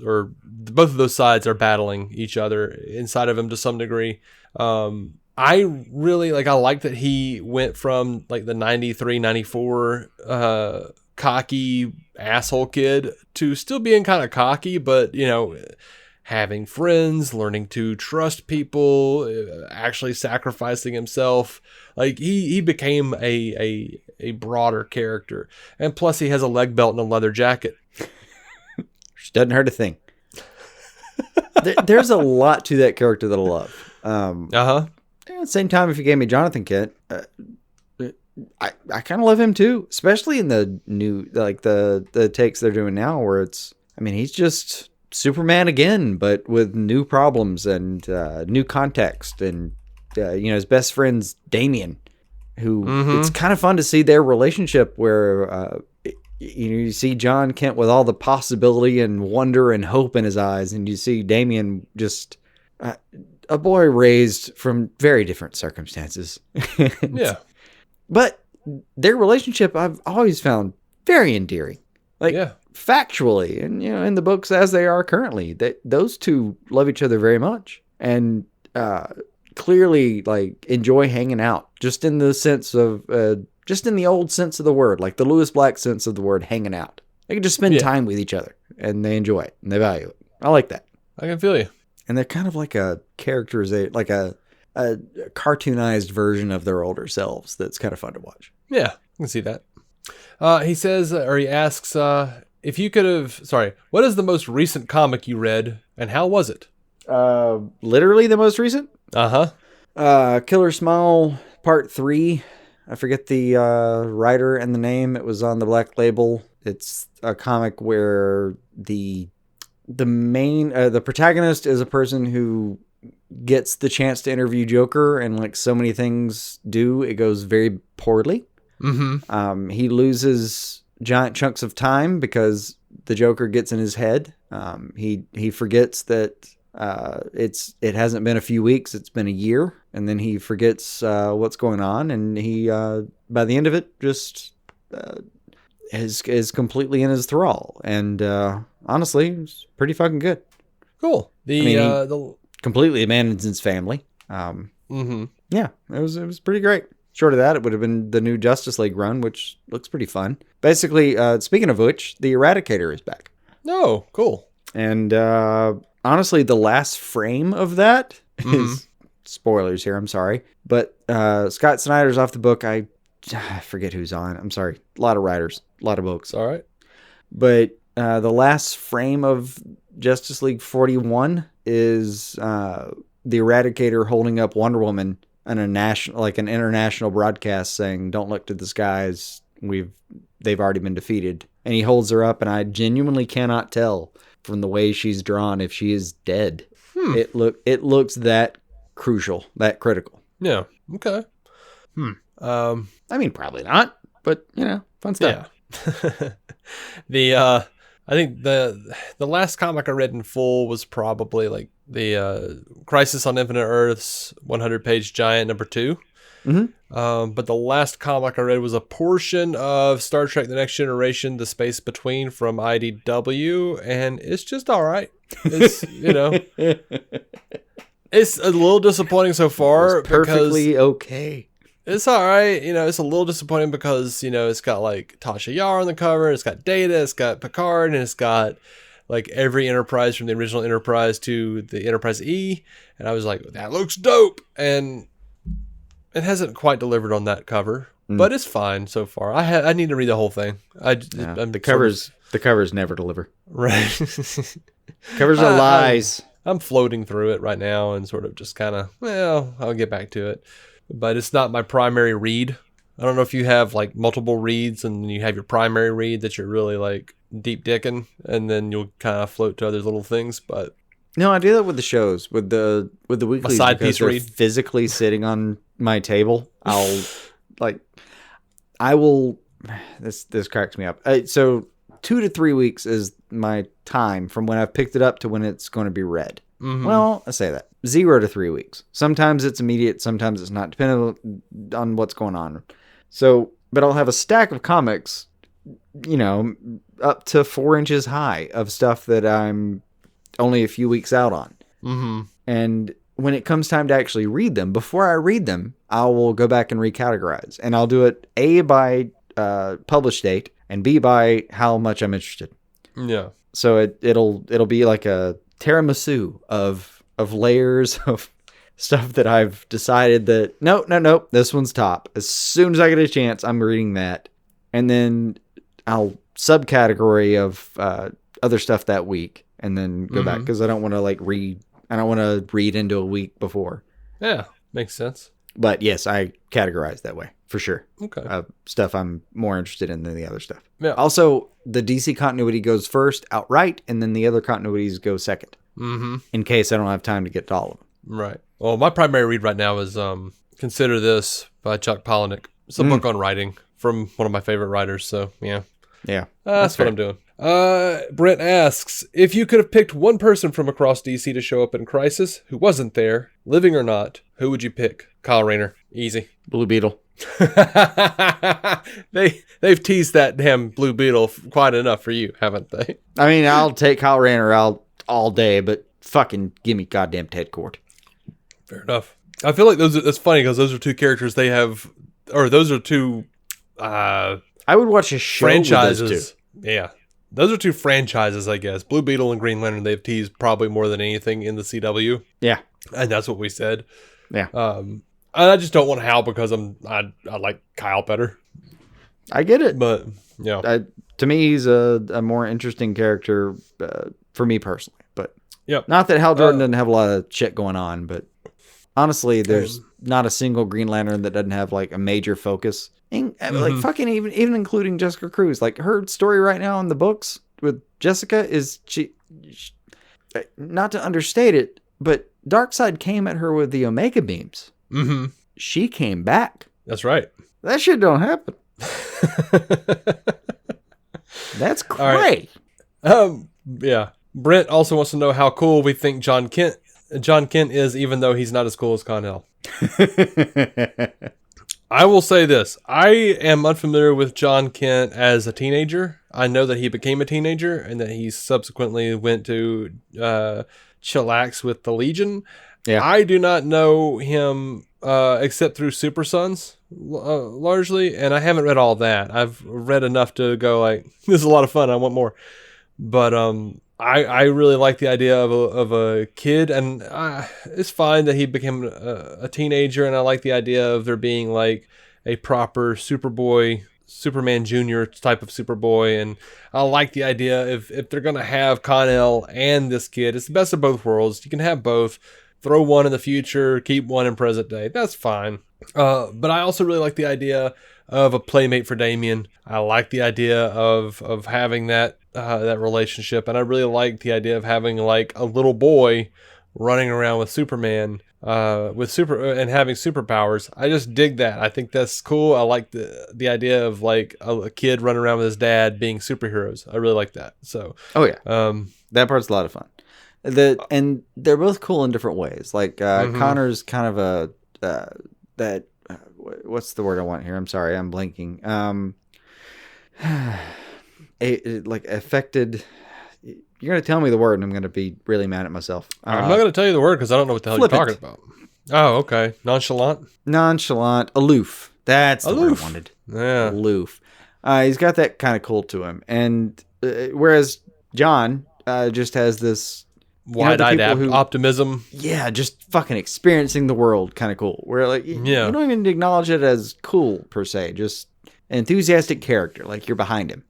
sides are battling each other inside of him to some degree. I like that he went from like the 93, 94 cocky asshole kid to still being kind of cocky, but, you know, having friends, learning to trust people, actually sacrificing himself. Like he became a broader character. And plus he has a leg belt and a leather jacket. Which doesn't hurt a thing. There's a lot to that character that I love. At the same time, if you gave me Jonathan Kent, I kind of love him too, especially in the new, like the takes they're doing now where he's just Superman again, but with new problems and new context, and his best friend's Damian, who it's kind of fun to see their relationship where you see John Kent with all the possibility and wonder and hope in his eyes, and you see Damian just a boy raised from very different circumstances. Yeah, but their relationship I've always found very endearing. Factually, and in the books as they are currently, that those two love each other very much, and clearly like enjoy hanging out, just in the sense of just in the old sense of the word, like the Lewis Black sense of the word, hanging out. They can just spend time with each other, and they enjoy it, and they value it. I like that. I can feel you. And they're kind of like a characterization, like a cartoonized version of their older selves. That's kind of fun to watch. Yeah, I can see that. He says, or he asks, what is the most recent comic you read, and how was it? Literally the most recent? Uh-huh. Killer Smile Part 3. I forget the writer and the name. It was on the Black Label. It's a comic where the main the protagonist is a person who gets the chance to interview Joker, and like so many things do, it goes very poorly. Mm-hmm. He loses giant chunks of time because the Joker gets in his head. He forgets that it hasn't been a few weeks, it's been a year, and then he forgets what's going on, and he by the end of it just is completely in his thrall, and honestly, it's pretty fucking good. Cool. He completely abandons his family. Yeah, it was pretty great. Short of that, it would have been the new Justice League run, which looks pretty fun. Basically, speaking of which, the Eradicator is back. Oh, cool. And honestly, the last frame of that is spoilers here. I'm sorry, but Scott Snyder's off the book. I forget who's on. I'm sorry. A lot of writers, a lot of books. All right. But the last frame of Justice League 41 is the Eradicator holding up Wonder Woman on an international broadcast saying, "Don't look to the skies. They've already been defeated." And he holds her up, and I genuinely cannot tell from the way she's drawn if she is dead. It looks that crucial, that critical. Yeah. Okay. I mean, probably not, but fun stuff. Yeah. I think the last comic I read in full was probably like the Crisis on Infinite Earths 100-page giant #2. Mm-hmm. But the last comic I read was a portion of Star Trek: The Next Generation: The Space Between from IDW, and it's just all right. It's it's a little disappointing so far. It's perfectly okay. It's all right. It's a little disappointing because, it's got like Tasha Yar on the cover. It's got Data. It's got Picard. And it's got like every Enterprise from the original Enterprise to the Enterprise E. And I was like, that looks dope. And it hasn't quite delivered on that cover, but it's fine so far. I need to read the whole thing. The covers never deliver. Right. Covers are lies. I'm floating through it right now and sort of just kind of, I'll get back to it. But it's not my primary read. I don't know if you have like multiple reads and you have your primary read that you're really like deep dicking, and then you'll kind of float to other little things. But no, I do that with the shows, with the weeklies, side piece read, physically sitting on my table. I will. This cracks me up. So 2 to 3 weeks is my time from when I've picked it up to when it's going to be read. Mm-hmm. Well, I say that 0 to 3 weeks. Sometimes it's immediate, sometimes it's not, depending on what's going on. So, but I'll have a stack of comics, up to 4 inches high of stuff that I'm only a few weeks out on. Mm-hmm. And when it comes time to actually read them, before I read them, I will go back and recategorize, and I'll do it A, by publish date, and B, by how much I'm interested. Yeah. So it'll be like a tiramisu of layers of stuff that I've decided that no, this one's top. As soon as I get a chance, I'm reading that, and then I'll subcategory of other stuff that week, and then go back, because I don't want to read. I don't want to read into a week before. Yeah, makes sense. But yes, I categorize that way for sure. Okay. Stuff I'm more interested in than the other stuff. Yeah. Also, the DC continuity goes first outright, and then the other continuities go second. Mm-hmm. In case I don't have time to get to all of them. Right. Well, my primary read right now is Consider This by Chuck Palahniuk. It's a book on writing from one of my favorite writers. So, yeah. Yeah. That's what I'm doing. Brent asks, if you could have picked one person from across DC to show up in Crisis who wasn't there, living or not, who would you pick? Kyle Rayner. Easy. Blue Beetle. They've teased that damn Blue Beetle quite enough for you, haven't they? I mean, I'll take Kyle Rayner out all day, but fucking give me goddamn Ted Kord. Fair enough. I feel like that's funny because those are two characters they have, or those are two I would watch a show franchises. With those two. Yeah. Those are two franchises, I guess. Blue Beetle and Green Lantern, they've teased probably more than anything in the CW. Yeah. And that's what we said. Yeah. I just don't want Hal because I like Kyle better. I get it. But, yeah. To me, he's a more interesting character for me personally. But yep. Not that Hal Jordan doesn't have a lot of shit going on, but Honestly, there's not a single Green Lantern that doesn't have like a major focus. Like fucking even including Jessica Cruz. Like her story right now in the books with Jessica is she not to understate it, but Darkseid came at her with the Omega beams. Mm-hmm. She came back. That's right. That shit don't happen. That's great. Right. Yeah. Brent also wants to know how cool we think John Kent is, even though he's not as cool as Connell. I will say this. I am unfamiliar with John Kent as a teenager. I know that he became a teenager and that he subsequently went to chillax with the Legion. Yeah. I do not know him except through Super Sons largely, and I haven't read all that. I've read enough to go like, this is a lot of fun. I want more. But I really like the idea of a kid, and it's fine that he became a teenager, and I like the idea of there being like a proper Superman Jr. type of Superboy, and I like the idea if they're going to have Con-El and this kid, it's the best of both worlds. You can have both. Throw one in the future, keep one in present day. That's fine. But I also really like the idea of a playmate for Damian. I like the idea of having that relationship, and I really like the idea of having like a little boy running around with Superman, and having superpowers. I just dig that. I think that's cool. I like the idea of like a kid running around with his dad being superheroes. I really like that. So, that part's a lot of fun. And they're both cool in different ways. Like Connor's kind of what's the word I want here? I'm sorry, I'm blanking. Affected. You're gonna tell me the word, and I'm gonna be really mad at myself. I'm not gonna tell you the word because I don't know what the hell flippant. You're talking about. Oh, okay. Nonchalant, aloof. That's the word I wanted. Yeah, aloof. He's got that kind of cool to him, and whereas John just has this wide-eyed optimism. Yeah, just fucking experiencing the world, kind of cool. Where like you don't even acknowledge it as cool per se, just an enthusiastic character, like you're behind him.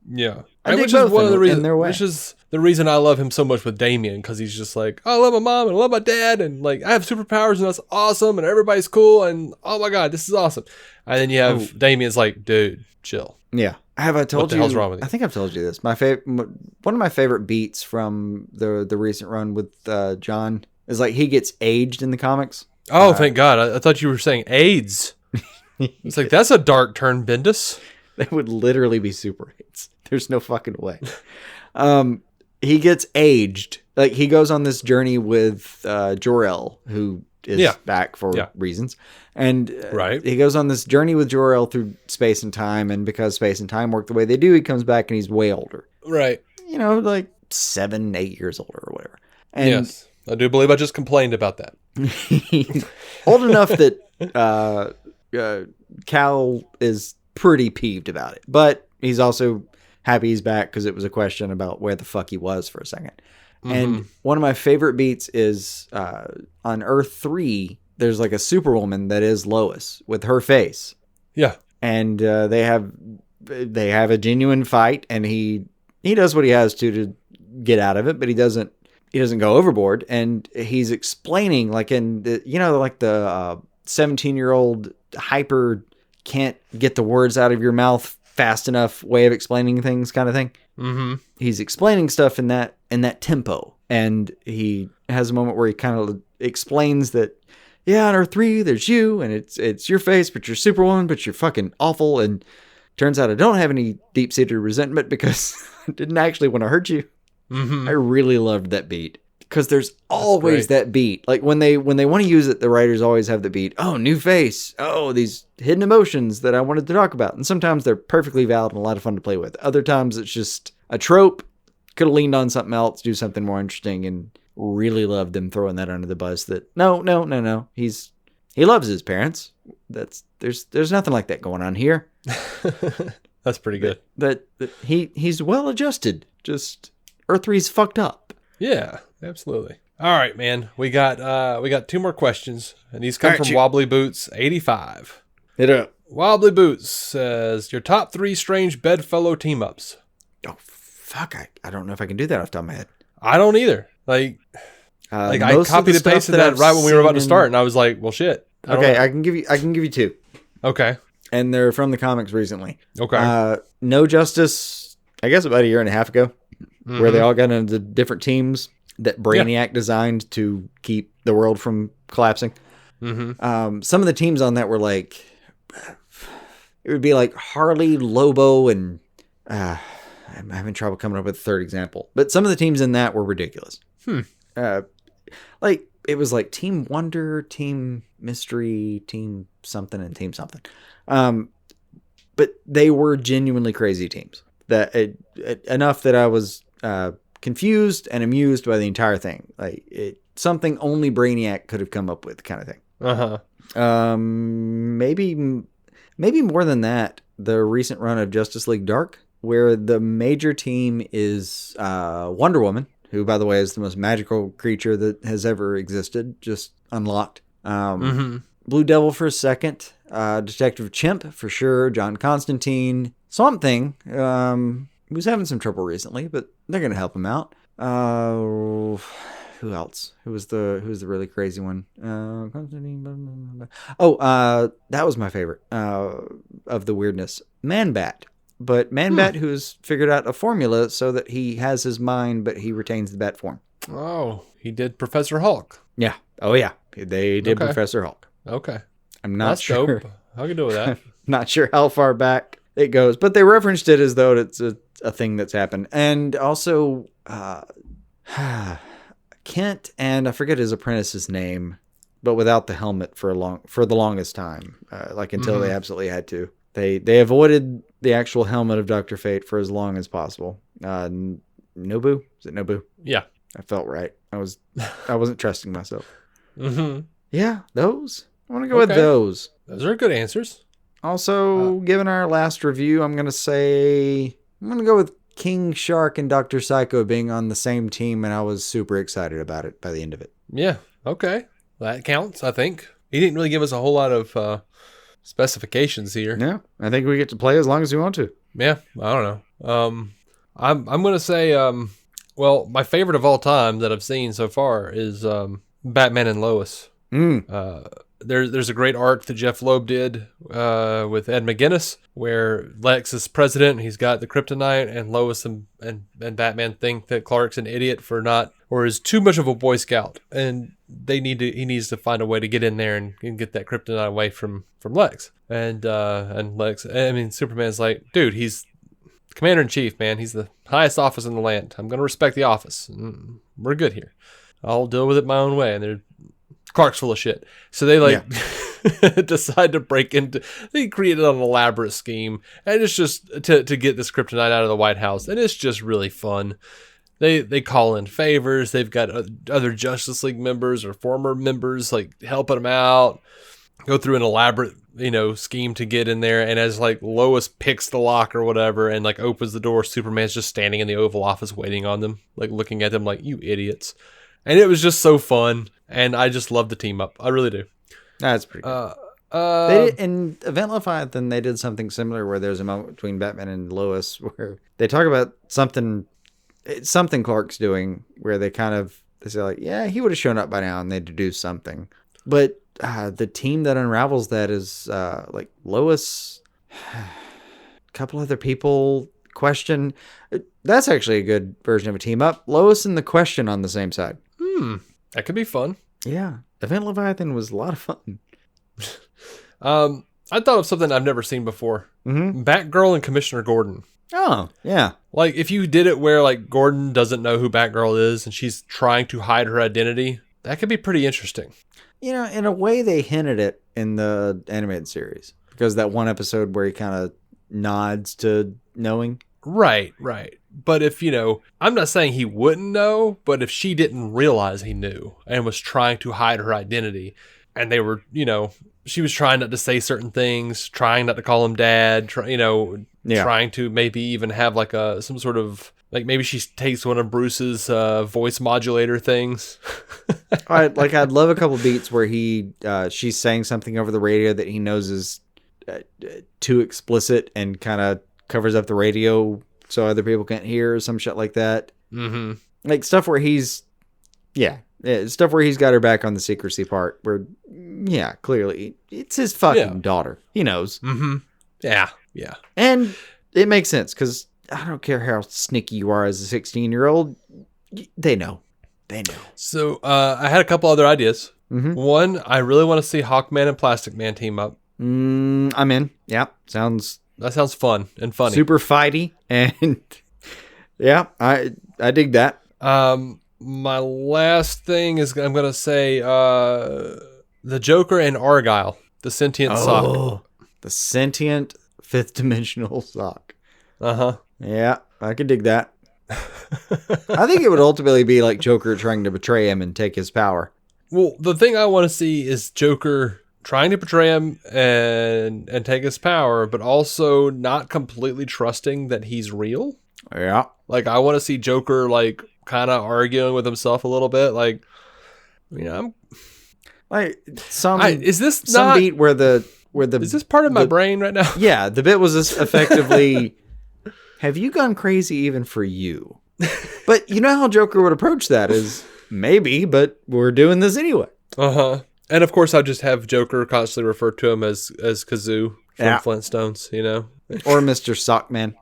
Yeah, which is one of the reasons. Which is the reason I love him so much with Damian, because he's just like, I love my mom and I love my dad, and like I have superpowers and that's awesome, and everybody's cool, and oh my god, this is awesome. And then you have Damian's like, dude, chill. Yeah. Have I told you? What the hell's wrong with you? I think I've told you this. One of my favorite beats from the recent run with John is like he gets aged in the comics. Oh, thank God! I thought you were saying AIDS. It's like that's a dark turn, Bendis. They would literally be super AIDS. There's no fucking way. He gets aged. Like he goes on this journey with Jor-El, who is back for reasons. And he goes on this journey with Jor-El through space and time, and because space and time work the way they do, he comes back and he's way older. Right. You know, like 7-8 years older or whatever. And yes. I do believe I just complained about that. Old enough that Cal is pretty peeved about it. But he's also happy he's back because it was a question about where the fuck he was for a second. Mm-hmm. And one of my favorite beats is on Earth 3, there's like a Superwoman that is Lois with her face. Yeah. And they have a genuine fight, and he does what he has to get out of it, but he doesn't go overboard. And he's explaining like in the, like the 17-year-old hyper can't get the words out of your mouth fast enough way of explaining things kind of thing. Mm-hmm. He's explaining stuff in that tempo, and he has a moment where he kind of explains that, yeah, on Earth 3, there's you, and it's your face, but you're Superwoman, but you're fucking awful, and turns out I don't have any deep-seated resentment because I didn't actually want to hurt you. Mm-hmm. I really loved that beat, because there's always that beat. Like, when they want to use it, the writers always have the beat, oh, new face, oh, these hidden emotions that I wanted to talk about, and sometimes they're perfectly valid and a lot of fun to play with. Other times it's just a trope, could have leaned on something else, do something more interesting, and really loved them throwing that under the bus that no. He loves his parents. There's nothing like that going on here. That's pretty good. That he's well adjusted. Just Earth 3's fucked up. Yeah, absolutely. All right, man. We got 2 more questions, and these come from Wobbly Boots 85. Hit it up. Wobbly Boots says, your top 3 strange bedfellow team-ups. Oh, fuck. I don't know if I can do that off the top of my head. I don't either. Like, Like I copied and pasted that right when we were about to start, and I was like, well, shit. I can give you two. Okay. And they're from the comics recently. Okay. No Justice, I guess about a year and a half ago, where they all got into different teams that Brainiac designed to keep the world from collapsing. Mm-hmm. Some of the teams on that were like, it would be like Harley, Lobo, and I'm having trouble coming up with a third example. But some of the teams in that were ridiculous. Like, it was like Team Wonder, Team Mystery, Team something, and Team something. But they were genuinely crazy teams. Enough that I was confused and amused by the entire thing. Like, something only Brainiac could have come up with, kind of thing. Maybe more than that, the recent run of Justice League Dark, where the major team is Wonder Woman, who, by the way, is the most magical creature that has ever existed, just unlocked. Blue Devil for a second, Detective Chimp for sure, John Constantine, Swamp Thing, who's having some trouble recently, but they're going to help him out. Who else? Who was the really crazy one? Constantine. That was my favorite of the weirdness. Man-Bat. But Man-Bat who's figured out a formula so that he has his mind, but he retains the bat form. Oh, he did Professor Hulk. Yeah. Oh, yeah. They did Professor Hulk. Okay. I'm not sure. Dope. I can do with that. Not sure how far back it goes, but they referenced it as though it's a thing that's happened. And also, Kent, and I forget his apprentice's name, but without the helmet for the longest time, until they absolutely had to. They avoided the actual helmet of Dr. Fate for as long as possible. Nobu? Is it Nobu? Yeah. I felt right. I wasn't trusting myself. Yeah, those. I want to go with those. Those are good answers. Also, given our last review, I'm going to go with King Shark and Dr. Psycho being on the same team, and I was super excited about it by the end of it. Yeah, okay. That counts, I think. He didn't really give us a whole lot of specifications here. Yeah, I think we get to play as long as we want to. Yeah, I don't know. I'm going to say, my favorite of all time that I've seen so far is Batman and Lois. There's a great arc that Jeff Loeb did with Ed McGuinness, where Lex is president, he's got the kryptonite, and Lois and Batman think that Clark's an idiot or is too much of a Boy Scout, and he needs to find a way to get in there and get that kryptonite away from Lex. And Lex, Superman's like, dude, he's Commander-in-Chief, man. He's the highest office in the land. I'm going to respect the office. We're good here. I'll deal with it my own way. And Clark's full of shit. So they decide to break into, they created an elaborate scheme, and it's just to get this kryptonite out of the White House. And it's just really fun. They call in favors. They've got other Justice League members or former members helping them out, go through an elaborate, scheme to get in there. And as Lois picks the lock or whatever and opens the door, Superman's just standing in the Oval Office waiting on them, looking at them like, you idiots. And it was just so fun. And I just love the team up. I really do. That's pretty good. In Event Leviathan, they did something similar where there's a moment between Batman and Lois where they talk about something Clark's doing, where they say yeah, he would have shown up by now, and they deduce something. But the team that unravels that is Lois, a couple other people, Question. That's actually a good version of a team up. Lois and the Question on the same side. That could be fun. Yeah. Event Leviathan was a lot of fun. I thought of something I've never seen before. Batgirl and Commissioner Gordon. Oh, yeah. If you did it where Gordon doesn't know who Batgirl is and she's trying to hide her identity, that could be pretty interesting. In a way they hinted it in the animated series, because that one episode where he kind of nods to knowing. Right. But if, I'm not saying he wouldn't know, but if she didn't realize he knew and was trying to hide her identity, and they were, she was trying not to say certain things, trying not to call him dad, trying to maybe even have some sort of, maybe she takes one of Bruce's voice modulator things. I'd love a couple beats where she's saying something over the radio that he knows is too explicit and kind of covers up the radio so other people can't hear, or some shit like that. Stuff where he's Stuff where he's got her back on the secrecy part. Where, yeah, clearly it's his fucking daughter. He knows. Mm-hmm. Yeah. And it makes sense because I don't care how sneaky you are as a 16-year-old. They know. So I had a couple other ideas. Mm-hmm. One, I really want to see Hawkman and Plastic Man team up. I'm in. Yeah, That sounds fun and funny. super fighty, and yeah, I dig that. My last thing is I'm gonna say the Joker and Argyle, the sentient sock. The sentient fifth dimensional sock. Uh-huh. Yeah, I could dig that. I think it would ultimately be like Joker trying to betray him and take his power. Well, the thing I want to see is Joker trying to betray him and take his power, but also not completely trusting that he's real. Yeah. Like, I want to see Joker, like, kind of arguing with himself a little bit. Like, I'm... Like, some beat where the... Is this part of my brain right now? Yeah, the bit was effectively... Have you gone crazy even for you? But you know how Joker would approach that is, maybe, but we're doing this anyway. Uh-huh. And of course, I just have Joker constantly refer to him as Kazoo from Flintstones, you know? Or Mr. Sockman.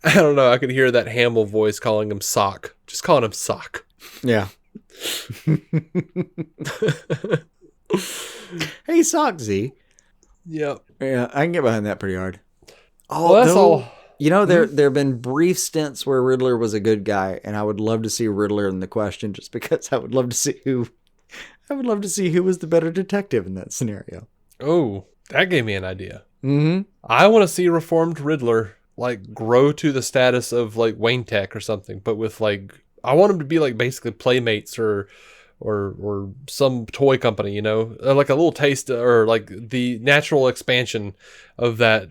I don't know. I could hear that Hamill voice calling him Sock. Just calling him Sock. Yeah. Hey, Sock Z. Yep. Yeah, I can get behind that pretty hard. Oh, well, that's all. You know, there have been brief stints where Riddler was a good guy, and I would love to see Riddler in the question just because I would love to see who was the better detective in that scenario. Oh, that gave me an idea. Mm-hmm. I want to see reformed Riddler like grow to the status of like Wayne Tech or something, but with like I want him to be like basically Playmates or some toy company, you know, like a little taste or like the natural expansion of that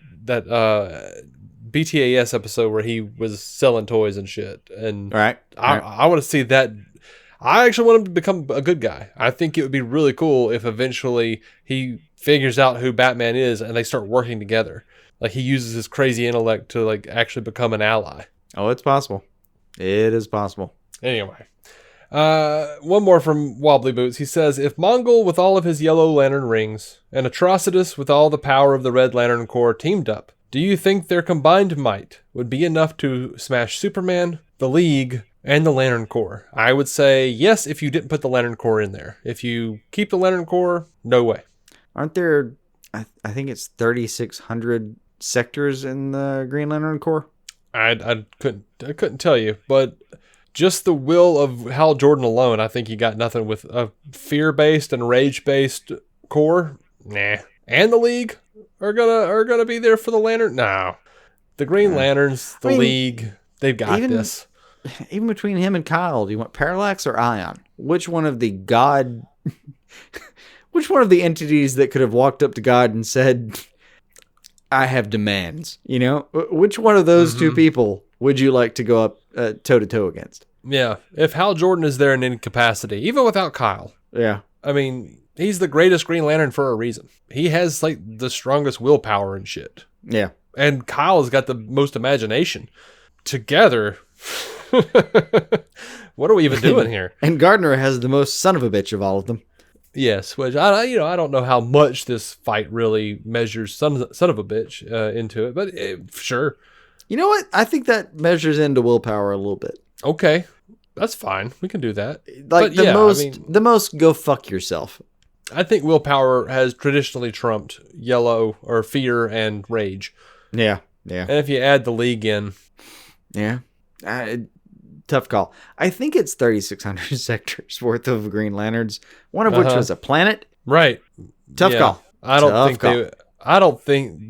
BTAS episode where he was selling toys and shit. And right. I want to see that. I actually want him to become a good guy. I think it would be really cool if eventually he figures out who Batman is and they start working together. Like he uses his crazy intellect to like actually become an ally. Oh, it's possible. It is possible. Anyway. One more from Wobbly Boots. He says, if Mongol with all of his Yellow Lantern rings and Atrocitus with all the power of the Red Lantern Corps teamed up, do you think their combined might would be enough to smash Superman, the League, and the Lantern Corps? I would say yes if you didn't put the Lantern Corps in there. If you keep the Lantern Corps, no way. Aren't there, I think it's 3,600 sectors in the Green Lantern Corps? I couldn't tell you, but just the will of Hal Jordan alone, I think you got nothing with a fear-based and rage-based Corps. Nah. And the League are gonna be there for the Lantern. No, the Green Lanterns, the League, they've got this. Even between him and Kyle, do you want Parallax or Ion? Which one of the entities that could have walked up to God and said, "I have demands"? You know, which one of those two people would you like to go up toe to toe against? Yeah, if Hal Jordan is there in any capacity, even without Kyle. Yeah, I mean, he's the greatest Green Lantern for a reason. He has like the strongest willpower and shit. Yeah. And Kyle has got the most imagination. Together, what are we even doing here? And Gardner has the most son of a bitch of all of them. Yes, which I don't know how much this fight really measures son of a bitch into it, but sure. You know what? I think that measures into willpower a little bit. Okay. That's fine. We can do that. Like the most go fuck yourself. I think willpower has traditionally trumped yellow or fear and rage. Yeah. Yeah. And if you add the League in. Yeah. Tough call. I think it's 3,600 sectors worth of Green Lanterns, one of which was a planet. Right. Tough call. I don't think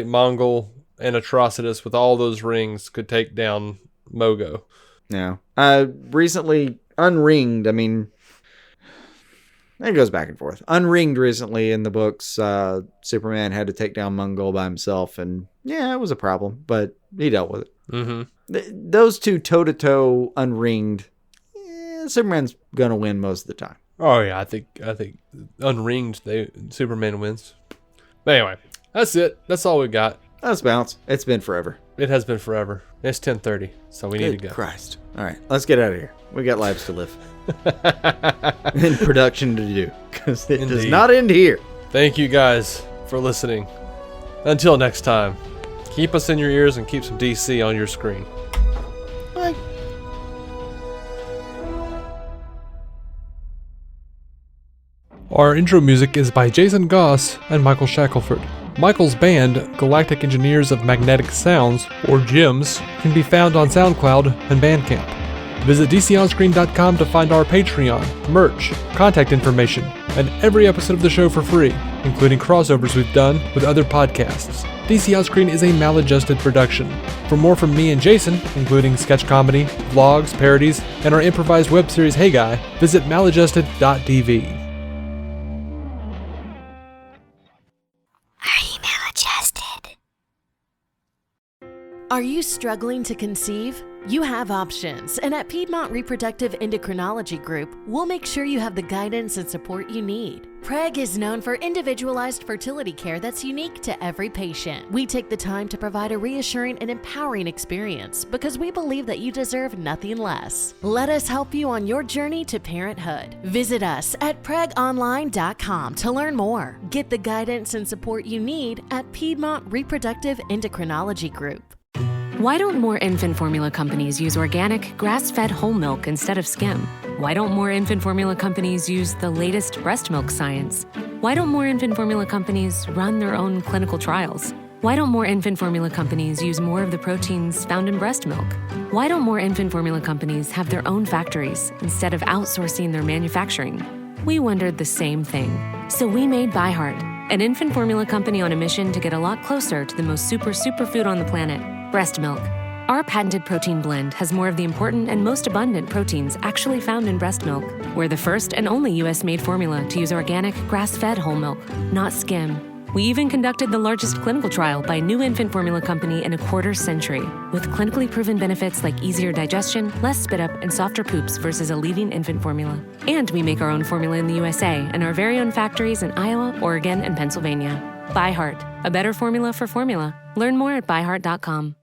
Mongol and Atrocitus with all those rings could take down Mogo. No. Recently, Unringed, I mean, it goes back and forth. Unringed recently in the books, Superman had to take down Mongol by himself, and yeah, it was a problem, but he dealt with it. Mm-hmm. Those two toe-to-toe Unringed, Superman's gonna win most of the time. Oh yeah, I think Unringed, Superman wins. But anyway, that's it. That's all we got. Let's bounce. It's been forever. It has been forever. It's 10:30, so we need to Good go. Christ. All right, let's get out of here. We got lives to live. And production to do. Because it does Indeed. not end here. Thank you guys for listening. Until next time, keep us in your ears and keep some DC on your screen. Bye. Our intro music is by Jason Goss and Michael Shackelford. Michael's band, Galactic Engineers of Magnetic Sounds, or GEMS, can be found on SoundCloud and Bandcamp. Visit DCOnScreen.com to find our Patreon, merch, contact information, and every episode of the show for free, including crossovers we've done with other podcasts. DC On Screen is a maladjusted production. For more from me and Jason, including sketch comedy, vlogs, parodies, and our improvised web series Hey Guy, visit maladjusted.tv. Are you struggling to conceive? You have options, and at Piedmont Reproductive Endocrinology Group, we'll make sure you have the guidance and support you need. PREG is known for individualized fertility care that's unique to every patient. We take the time to provide a reassuring and empowering experience because we believe that you deserve nothing less. Let us help you on your journey to parenthood. Visit us at pregonline.com to learn more. Get the guidance and support you need at Piedmont Reproductive Endocrinology Group. Why don't more infant formula companies use organic, grass-fed whole milk instead of skim? Why don't more infant formula companies use the latest breast milk science? Why don't more infant formula companies run their own clinical trials? Why don't more infant formula companies use more of the proteins found in breast milk? Why don't more infant formula companies have their own factories instead of outsourcing their manufacturing? We wondered the same thing. So we made ByHeart, an infant formula company on a mission to get a lot closer to the most superfood on the planet, breast milk. Our patented protein blend has more of the important and most abundant proteins actually found in breast milk. We're the first and only US-made formula to use organic, grass-fed whole milk, not skim. We even conducted the largest clinical trial by a new infant formula company in a quarter century, with clinically proven benefits like easier digestion, less spit up, and softer poops versus a leading infant formula. And we make our own formula in the USA and our very own factories in Iowa, Oregon, and Pennsylvania. ByHeart, a better formula for formula. Learn more at byheart.com.